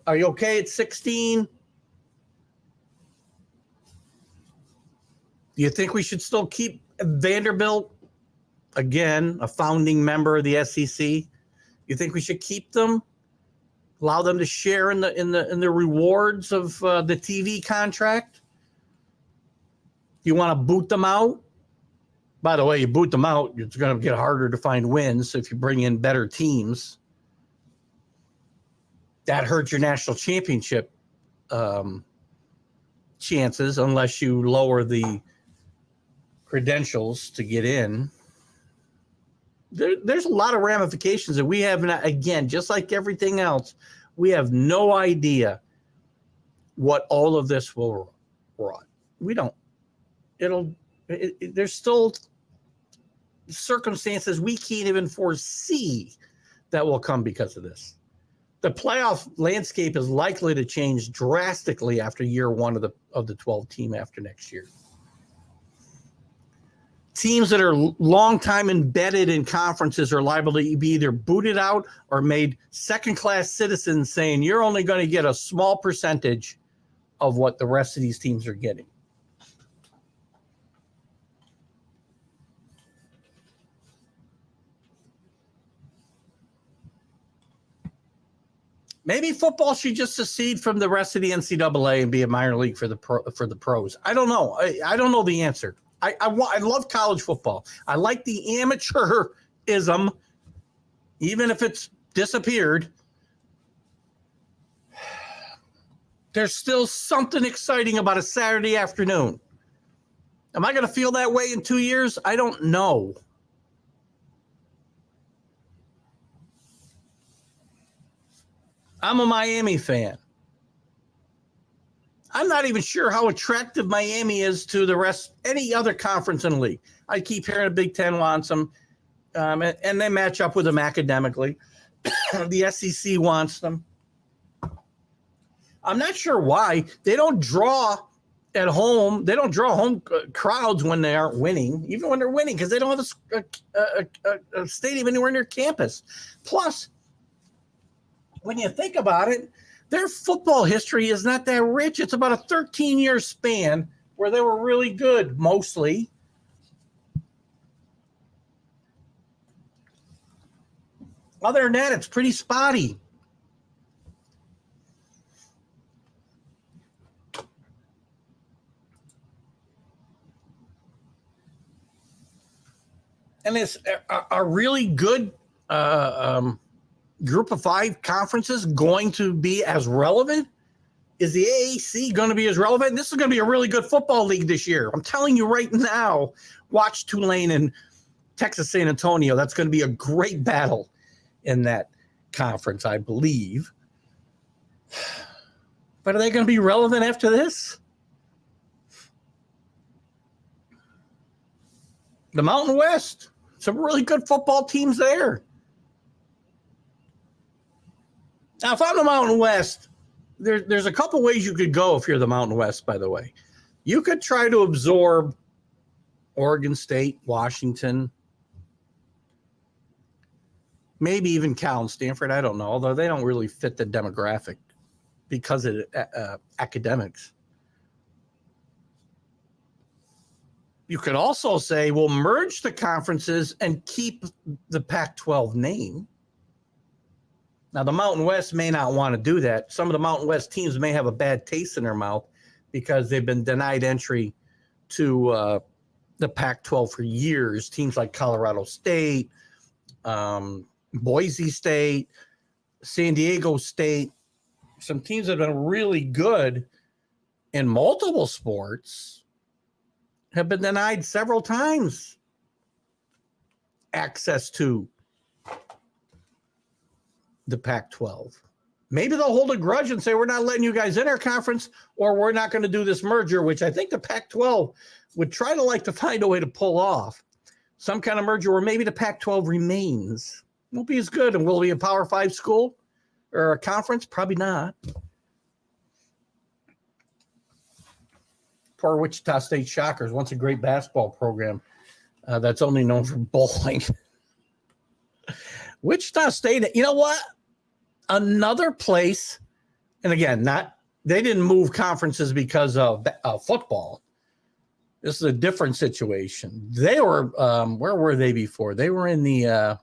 Are you okay at 16? Do you think we should still keep Vanderbilt, again, a founding member of the SEC? You think we should keep them? Allow them to share in the rewards of the TV contract? You want to boot them out? By the way, you boot them out, it's going to get harder to find wins if you bring in better teams. That hurts your national championship chances unless you lower the credentials to get in. There's a lot of ramifications that we have not, again, just like everything else, we have no idea what all of this will run. We don't. There's still circumstances we can't even foresee that will come because of this. The playoff landscape is likely to change drastically after year 1 of the 12 team after next year. teams that are long time embedded in conferences are liable to be either booted out or made second-class citizens, saying you're only going to get a small percentage of what the rest of these teams are getting. Maybe football should just secede from the rest of the NCAA and be a minor league for the pros. I don't know. I don't know the answer. I love college football. I like the amateurism, even if it's disappeared. There's still something exciting about a Saturday afternoon. Am I going to feel that way in 2 years? I don't know. I'm a Miami fan. I'm not even sure how attractive Miami is to the rest, any other conference in the league. I keep hearing the Big Ten wants them, and they match up with them academically. The SEC wants them. I'm not sure why. They don't draw at home. They don't draw home crowds when they aren't winning, even when they're winning, because they don't have a stadium anywhere near campus. Plus, when you think about it, their football history is not that rich. It's about a 13-year span where they were really good, mostly. Other than that, it's pretty spotty. And it's a really good group of five conferences going to be as relevant? Is the AAC going to be as relevant? This is going to be a really good football league this year. I'm telling you right now, watch Tulane and Texas San Antonio. That's going to be a great battle in that conference, I believe. But are they going to be relevant after this? The Mountain West, some really good football teams there. Now, if I'm the Mountain West, there's a couple ways you could go if you're the Mountain West, by the way. You could try to absorb Oregon State, Washington, maybe even Cal and Stanford. I don't know, although they don't really fit the demographic because of academics. You could also say, we'll merge the conferences and keep the Pac-12 name. Now, the Mountain West may not want to do that. Some of the Mountain West teams may have a bad taste in their mouth because they've been denied entry to the Pac-12 for years. Teams like Colorado State, Boise State, San Diego State, some teams that have been really good in multiple sports have been denied several times access to the Pac-12. Maybe they'll hold a grudge and say, we're not letting you guys in our conference, or we're not going to do this merger, which I think the Pac-12 would try to find a way to pull off. Some kind of merger where maybe the Pac-12 remains. Won't be as good. And will it be a Power 5 school or a conference? Probably not. Poor Wichita State Shockers, once a great basketball program that's only known for bowling. Wichita State, you know what? Another place, and again, they didn't move conferences because of football. This is a different situation. They were, where were they before? They were in the,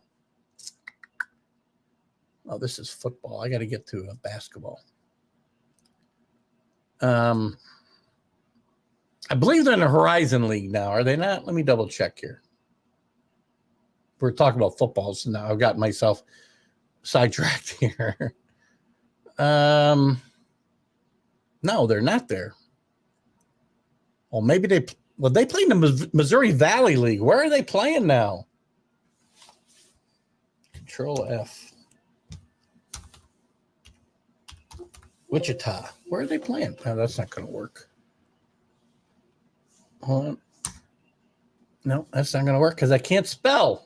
this is football. I got to get to basketball. I believe they're in the Horizon League now. Are they not? Let me double check here. We're talking about football, so now I've got myself sidetracked here. No, they're not there. Well, maybe they play in the Missouri Valley League. Where are they playing now? Control F. Wichita. Where are they playing? Oh, that's not going to work. Hold on. No, that's not going to work because I can't spell.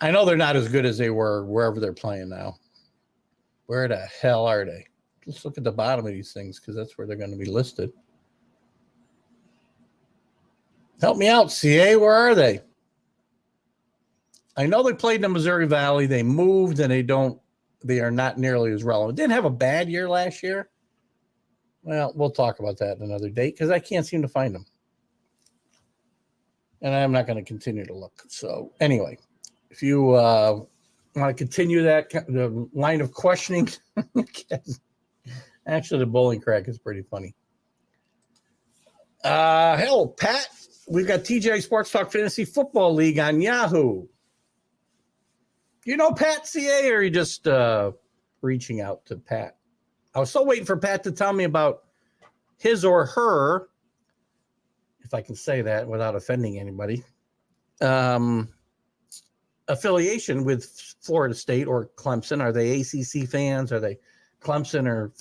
I know they're not as good as they were wherever they're playing now. Where the hell are they? Let's look at the bottom of these things because that's where they're going to be listed. Help me out, CA. Where are they? I know they played in the Missouri Valley. They moved, and they are not nearly as relevant. Didn't have a bad year last year. Well, we'll talk about that another day because I can't seem to find them. And I'm not going to continue to look. So anyway, if you want to continue the line of questioning, actually the bowling crack is pretty funny. Hell, Pat, we've got TGI Sports Talk Fantasy Football League on Yahoo. You know Pat, CA, or are you just reaching out to Pat? I was still waiting for Pat to tell me about his or her, if I can say that without offending anybody, affiliation with Florida State or Clemson. Are they ACC fans? Are they Clemson or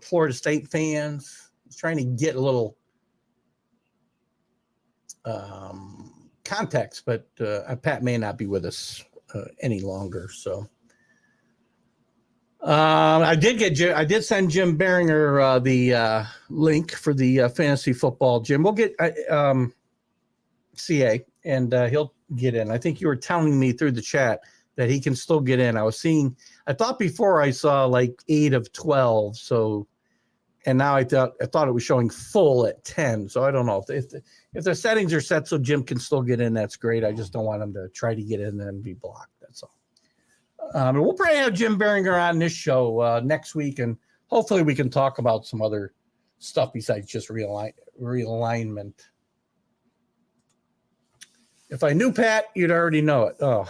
Florida State fans? I was trying to get a little context, but Pat may not be with us any longer. So I did send Jim Beringer the link for the fantasy football. Jim, we'll get CA, and he'll get in. I think you were telling me through the chat that he can still get in. I thought before I saw like 8 of 12. So, and now I thought it was showing full at 10. So I don't know if the settings are set so Jim can still get in. That's great. I just don't want him to try to get in and be blocked. That's all. And we'll probably have Jim Beringer on this show next week, and hopefully we can talk about some other stuff besides just realignment. If I knew Pat, you'd already know it. Oh,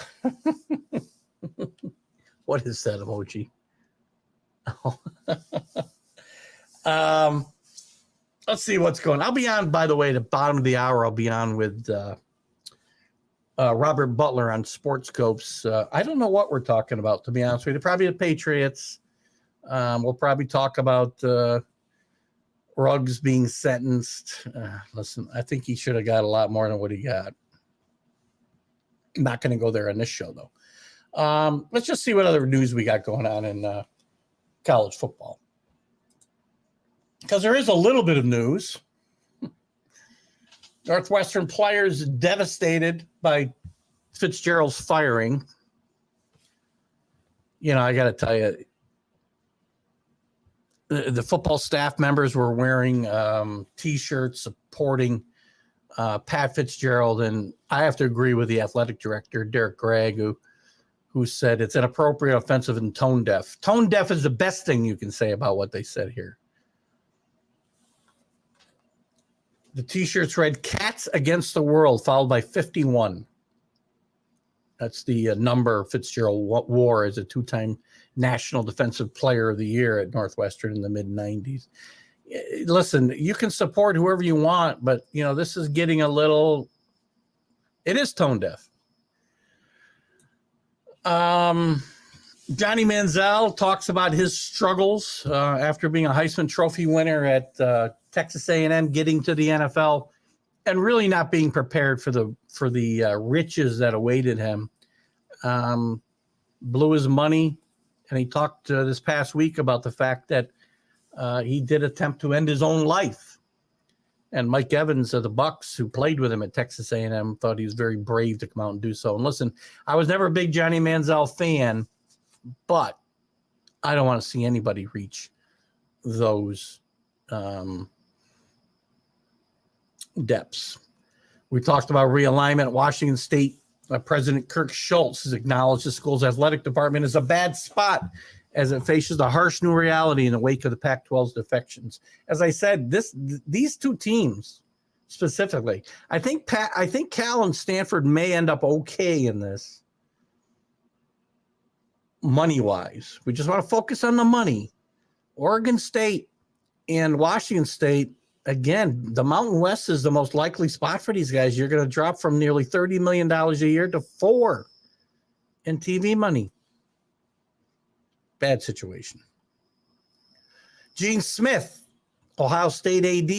what is that emoji? Oh. Let's see what's going on. I'll be on, by the way, the bottom of the hour. I'll be on with Robert Butler on Sports Scopes. I don't know what we're talking about, to be honest with you. Probably the Patriots. We'll probably talk about Ruggs being sentenced. Listen, I think he should have got a lot more than what he got. I'm not going to go there on this show, though. Let's just see what other news we got going on in college football. Because there is a little bit of news. Northwestern players devastated by Fitzgerald's firing. You know, I got to tell you, the football staff members were wearing T-shirts supporting Pat Fitzgerald, and I have to agree with the athletic director, Derek Gregg, who said it's inappropriate, offensive, and tone deaf. Tone deaf is the best thing you can say about what they said here. The T-shirts read "Cats Against the World," followed by 51. That's the number Fitzgerald wore as a 2-time National Defensive Player of the Year at Northwestern in the mid-'90s. Listen, you can support whoever you want, but, you know, this is getting a little – it is tone deaf. Johnny Manziel talks about his struggles after being a Heisman Trophy winner at Texas A&M, getting to the NFL, and really not being prepared for the riches that awaited him. Blew his money, and he talked this past week about the fact that he did attempt to end his own life. And Mike Evans of the Bucks, who played with him at Texas A&M, thought he was very brave to come out and do so. And listen, I was never a big Johnny Manziel fan, but I don't want to see anybody reach those depths. We talked about realignment. Washington State President Kirk Schultz has acknowledged the school's athletic department is a bad spot as it faces the harsh new reality in the wake of the Pac-12's defections. As I said, these two teams specifically, I think Cal and Stanford may end up okay in this money-wise. We just want to focus on the money. Oregon State and Washington State, again, the Mountain West is the most likely spot for these guys. You're going to drop from nearly $30 million a year to $4 million in TV money. Bad situation. Gene Smith, Ohio State AD,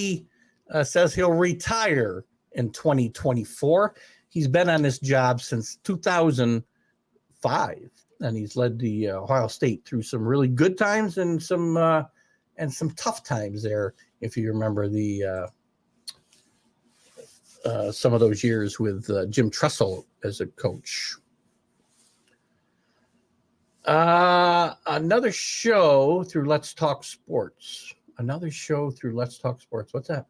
says he'll retire in 2024. He's been on this job since 2005, and he's led the Ohio State through some really good times and some tough times there. If you remember the some of those years with Jim Tressel as a coach. Another show through Let's Talk Sports. What's that?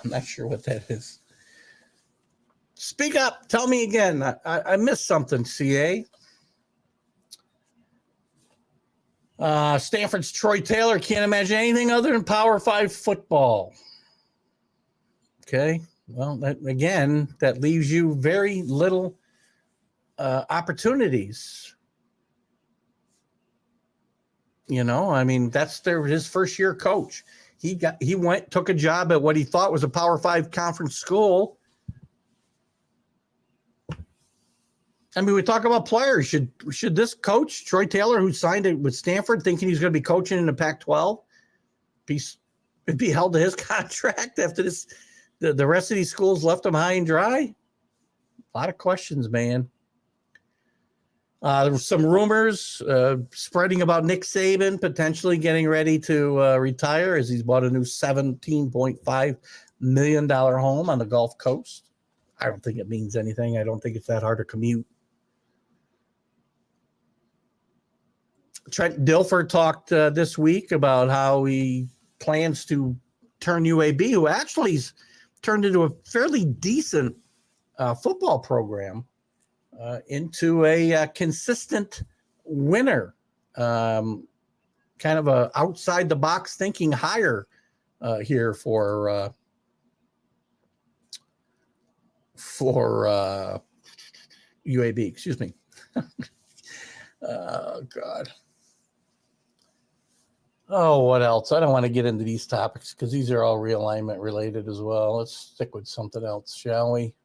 I'm not sure what that is. Speak up. Tell me again. I missed something, CA. Stanford's Troy Taylor can't imagine anything other than Power 5 football. Okay. Well, that leaves you very little opportunities. You know, I mean, that's his first year coach. He took a job at what he thought was a Power 5 conference school. I mean, we talk about players. Should this coach, Troy Taylor, who signed it with Stanford, thinking he's going to be coaching in the Pac-12, be held to his contract after this? The rest of these schools left him high and dry. A lot of questions, man. There were some rumors spreading about Nick Saban potentially getting ready to retire as he's bought a new $17.5 million home on the Gulf Coast. I don't think it means anything. I don't think it's that hard to commute. Trent Dilfer talked this week about how he plans to turn UAB, who actually has turned into a fairly decent football program, into a consistent winner, kind of a outside the box thinking hire here for UAB. Excuse me. Oh God. Oh, what else? I don't want to get into these topics because these are all realignment related as well. Let's stick with something else, shall we?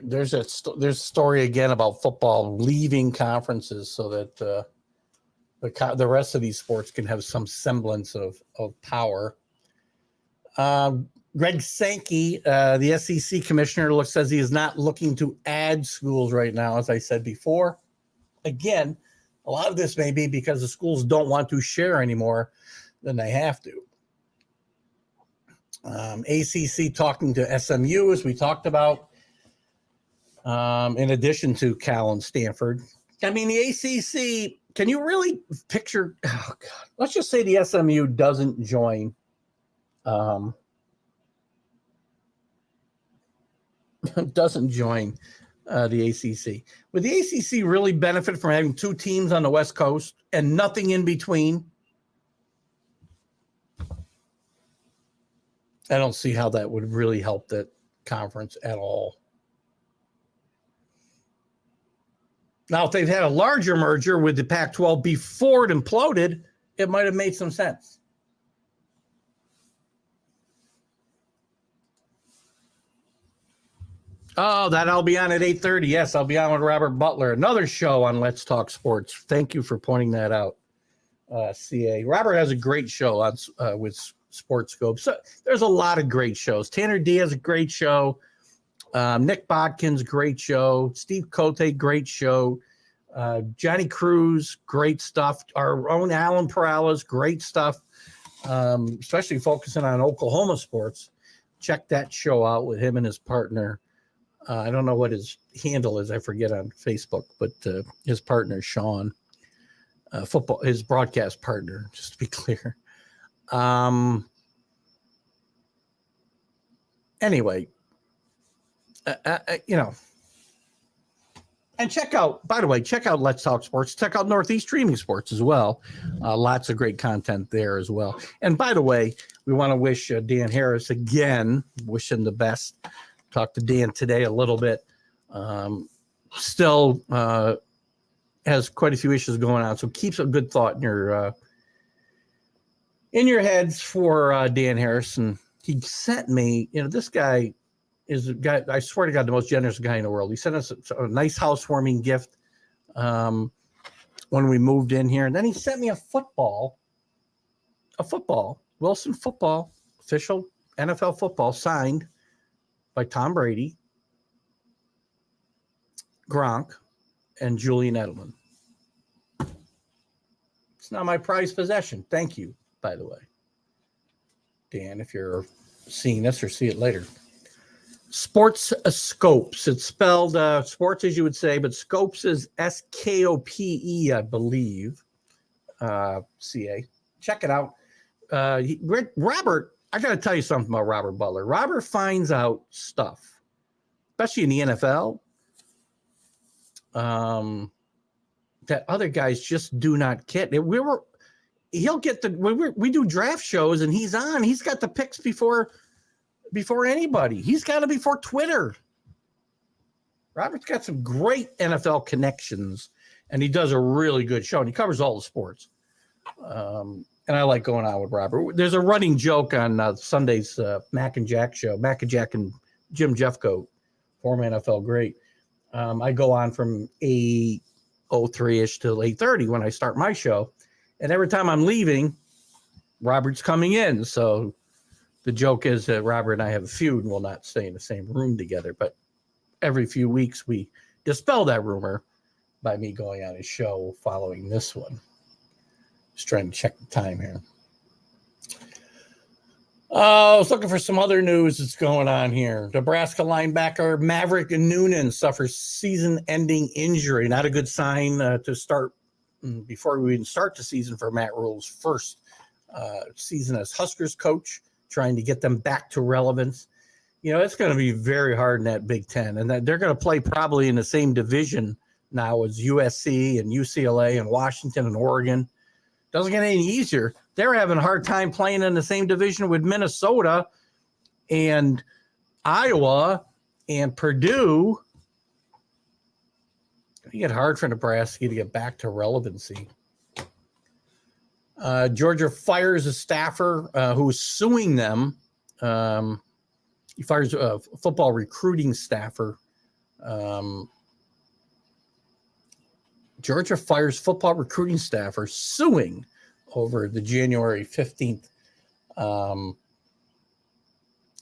There's a story again about football leaving conferences so that the rest of these sports can have some semblance of power. Greg Sankey, the SEC commissioner, says he is not looking to add schools right now, as I said before. Again, a lot of this may be because the schools don't want to share any more than they have to. ACC talking to SMU, as we talked about, in addition to Cal and Stanford. I mean, the ACC, can you really picture? Oh, God. Let's just say the SMU doesn't join. Doesn't join the ACC. Would the ACC really benefit from having two teams on the West Coast and nothing in between? I don't see how that would really help that conference at all. Now, if they've had a larger merger with the Pac-12 before it imploded, it might have made some sense. Oh, that I'll be on at 8:30. Yes, I'll be on with Robert Butler. Another show on Let's Talk Sports. Thank you for pointing that out, CA. Robert has a great show on with Sports Scope. So there's a lot of great shows. Tanner Diaz, a great show. Nick Bodkins, great show. Steve Cote, great show. Johnny Cruz, great stuff. Our own Alan Perales, great stuff, especially focusing on Oklahoma sports. Check that show out with him and his partner. I don't know what his handle is. I forget on Facebook, but his partner, Sean, his broadcast partner, just to be clear. Anyway, and check out Let's Talk Sports. Check out Northeast Streaming Sports as well. Lots of great content there as well. And by the way, we want to wish Dan Harris again, wish him the best. Talked to Dan today a little bit. Still has quite a few issues going on, so keep a good thought in your heads for Dan Harris. And he sent me, this guy is a guy, I swear to God, the most generous guy in the world. He sent us a nice housewarming gift when we moved in here. And then he sent me a football, Wilson football, official NFL football, signed by Tom Brady, Gronk, and Julian Edelman. It's not my prized possession. Thank you, by the way. Dan, if you're seeing this or see it later. Sports Scopes. It's spelled sports as you would say, but Scopes is Skope, I believe. CA. Check it out. Robert, I got to tell you something about Robert Butler. Robert finds out stuff, especially in the NFL, that other guys just do not get. He'll get we do draft shows and he's on. He's got the picks before anybody. He's got it before Twitter. Robert's got some great NFL connections, and he does a really good show, and he covers all the sports. And I like going on with Robert. There's a running joke on Sunday's Mac and Jack show. Mac and Jack and Jim Jeffcoat, former NFL great. I go on from 8:03-ish till 8:30 when I start my show. And every time I'm leaving, Robert's coming in. So the joke is that Robert and I have a feud and we'll not stay in the same room together. But every few weeks, we dispel that rumor by me going on his show following this one. Just trying to check the time here. I was looking for some other news that's going on here. Nebraska linebacker Maverick Noonan suffers season-ending injury. Not a good sign to start before we even start the season for Matt Rule's first season as Huskers coach, trying to get them back to relevance. You know, it's going to be very hard in that Big Ten, and that they're going to play probably in the same division now as USC and UCLA and Washington and Oregon. Doesn't get any easier. They're having a hard time playing in the same division with Minnesota and Iowa and Purdue. It get hard for Nebraska to get back to relevancy. Georgia fires a staffer who is suing them. He fires a football recruiting staffer. Georgia fires football recruiting staffer suing over the January 15th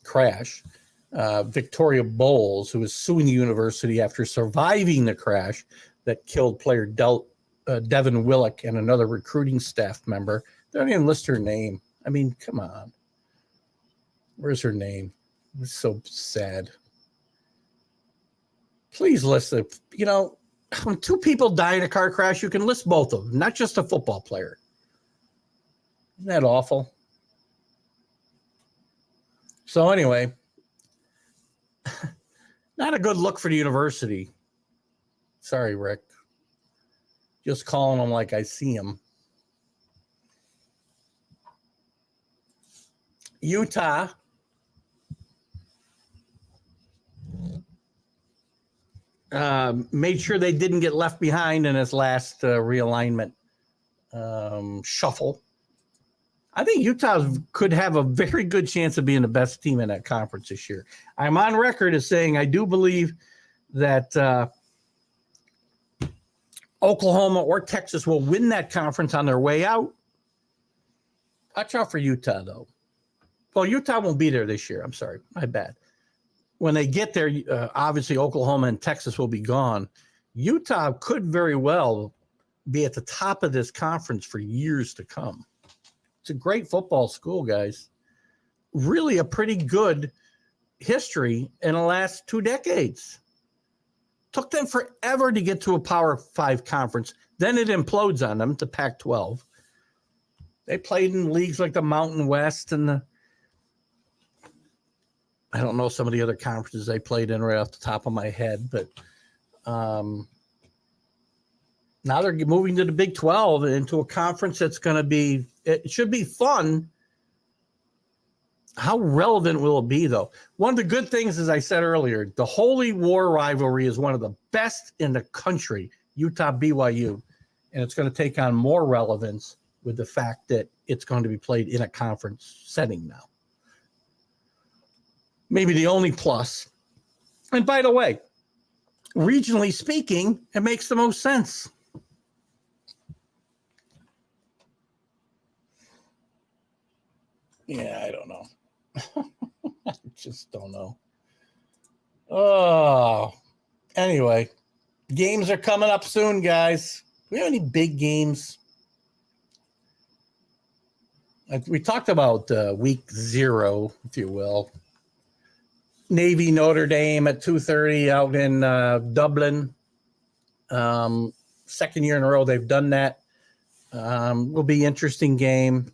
crash. Victoria Bowles, who is suing the university after surviving the crash that killed player Devin Willock and another recruiting staff member. They don't even list her name. I mean, come on. Where's her name? It's so sad. Please list it. You know, when two people die in a car crash, you can list both of them, not just a football player. Isn't that awful? So anyway, not a good look for the university. Sorry, Rick. Just calling them like I see them. Utah made sure they didn't get left behind in its last realignment shuffle. I think Utah could have a very good chance of being the best team in that conference this year. I'm on record as saying I do believe that Oklahoma or Texas will win that conference on their way out. Watch out for Utah, though. Well, Utah won't be there this year. I'm sorry. My bad. When they get there, obviously Oklahoma and Texas will be gone. Utah could very well be at the top of this conference for years to come. It's a great football school, guys. Really a pretty good history in the last 2 decades. Took them forever to get to a Power 5 conference. Then it implodes on them to Pac-12. They played in leagues like the Mountain West and I don't know some of the other conferences they played in right off the top of my head, but now they're moving to the Big 12 into a conference that's going to be, it should be fun. How relevant will it be, though? One of the good things, as I said earlier, the Holy War rivalry is one of the best in the country, Utah-BYU, and it's going to take on more relevance with the fact that it's going to be played in a conference setting now. Maybe the only plus. And by the way, regionally speaking, it makes the most sense. Yeah, I don't know. I just don't know. Oh, anyway, games are coming up soon, guys. Do we have any big games? We talked about week 0, if you will. Navy Notre Dame at 2:30 out in Dublin. Second year in a row they've done that. Will be interesting game.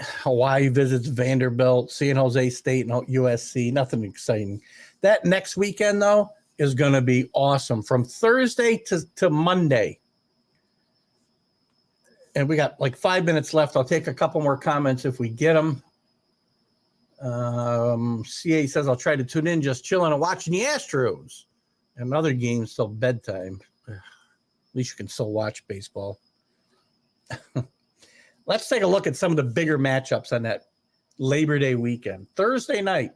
Hawaii visits Vanderbilt, San Jose State, and USC. Nothing exciting. That next weekend, though, is going to be awesome. From Thursday to Monday. And we got like 5 minutes left. I'll take a couple more comments if we get them. CA says, I'll try to tune in, just chilling and watching the Astros. And other games till bedtime. At least you can still watch baseball. Let's take a look at some of the bigger matchups on that Labor Day weekend. Thursday night,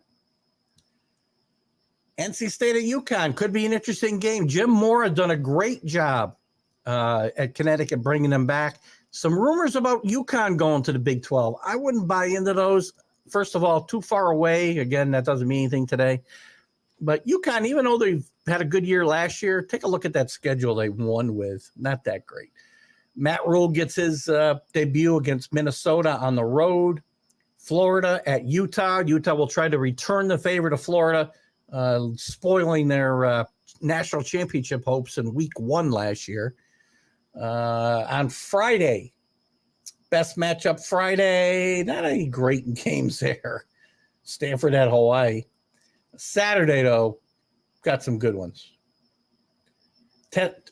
NC State at UConn could be an interesting game. Jim Moore has done a great job at Connecticut bringing them back. Some rumors about UConn going to the Big 12. I wouldn't buy into those. First of all, too far away. Again, that doesn't mean anything today. But UConn, even though they've had a good year last year, take a look at that schedule they won with. Not that great. Matt Rule gets his debut against Minnesota on the road. Florida at Utah. Utah will try to return the favor to Florida, spoiling their national championship hopes in week 1 last year. On Friday, best matchup Friday. Not any great games there. Stanford at Hawaii. Saturday, though, got some good ones.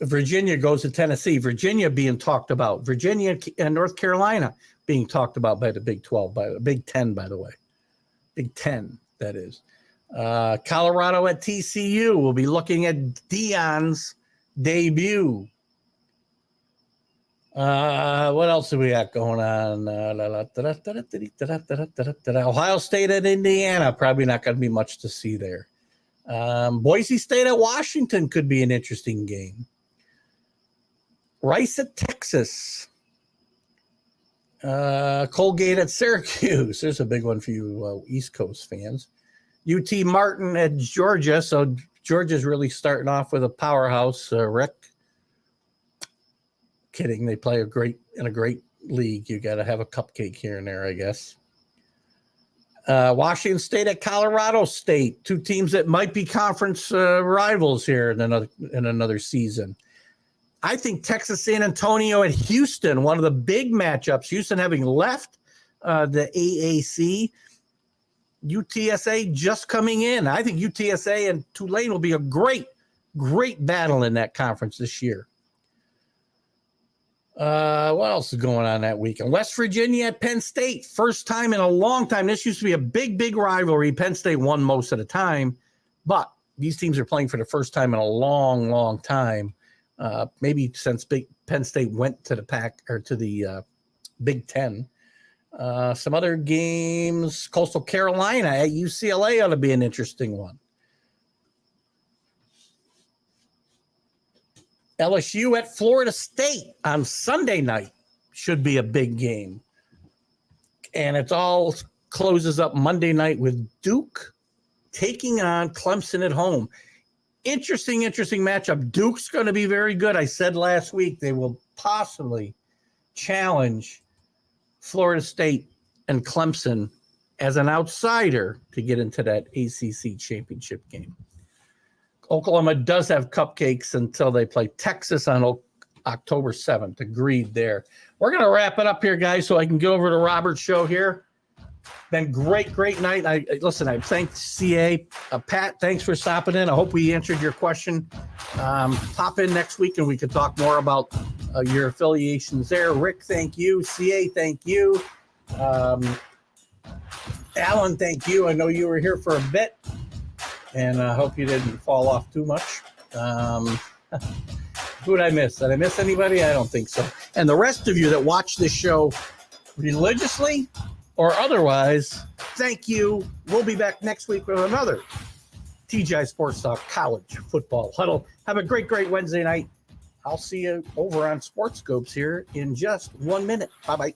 Virginia goes to Tennessee. Virginia being talked about. Virginia and North Carolina being talked about by the Big 12, by the Big 10, by the way. Big 10, that is. Colorado at TCU. We'll be looking at Deion's debut. What else do we got going on? Ohio State at Indiana. Probably not going to be much to see there. Boise State at Washington could be an interesting game. Rice at Texas. Colgate at Syracuse. There's a big one for you East Coast fans. UT Martin at Georgia. So Georgia's really starting off with a powerhouse. Rick. Kidding. They play in a great league. You got to have a cupcake here and there, I guess. Washington State at Colorado State, 2 teams that might be conference rivals here in another season. I think Texas San Antonio at Houston, one of the big matchups. Houston having left the AAC. UTSA just coming in. I think UTSA and Tulane will be a great battle in that conference this year. What else is going on that weekend? West Virginia at Penn State. First time in a long time. This used to be a big rivalry. Penn State won most of the time, but these teams are playing for the first time in a long time. Maybe since Penn State went to the Big 10. Some other games. Coastal Carolina at UCLA ought to be an interesting one. LSU at Florida State on Sunday night should be a big game. And it all closes up Monday night with Duke taking on Clemson at home. Interesting matchup. Duke's going to be very good. I said last week they will possibly challenge Florida State and Clemson as an outsider to get into that ACC championship game. Oklahoma does have cupcakes until they play Texas on October 7th. Agreed there. We're going to wrap it up here, guys, so I can get over to Robert's show here. Been great night. I thank CA. Pat, thanks for stopping in. I hope we answered your question. Pop in next week and we can talk more about your affiliations there. Rick, thank you. CA, thank you. Alan, thank you. I know you were here for a bit. And I hope you didn't fall off too much. Who did I miss? Did I miss anybody? I don't think so. And the rest of you that watch this show religiously or otherwise, thank you. We'll be back next week with another TGI Sports Talk College Football Huddle. Have a great Wednesday night. I'll see you over on Sports Scopes here in just 1 minute. Bye-bye.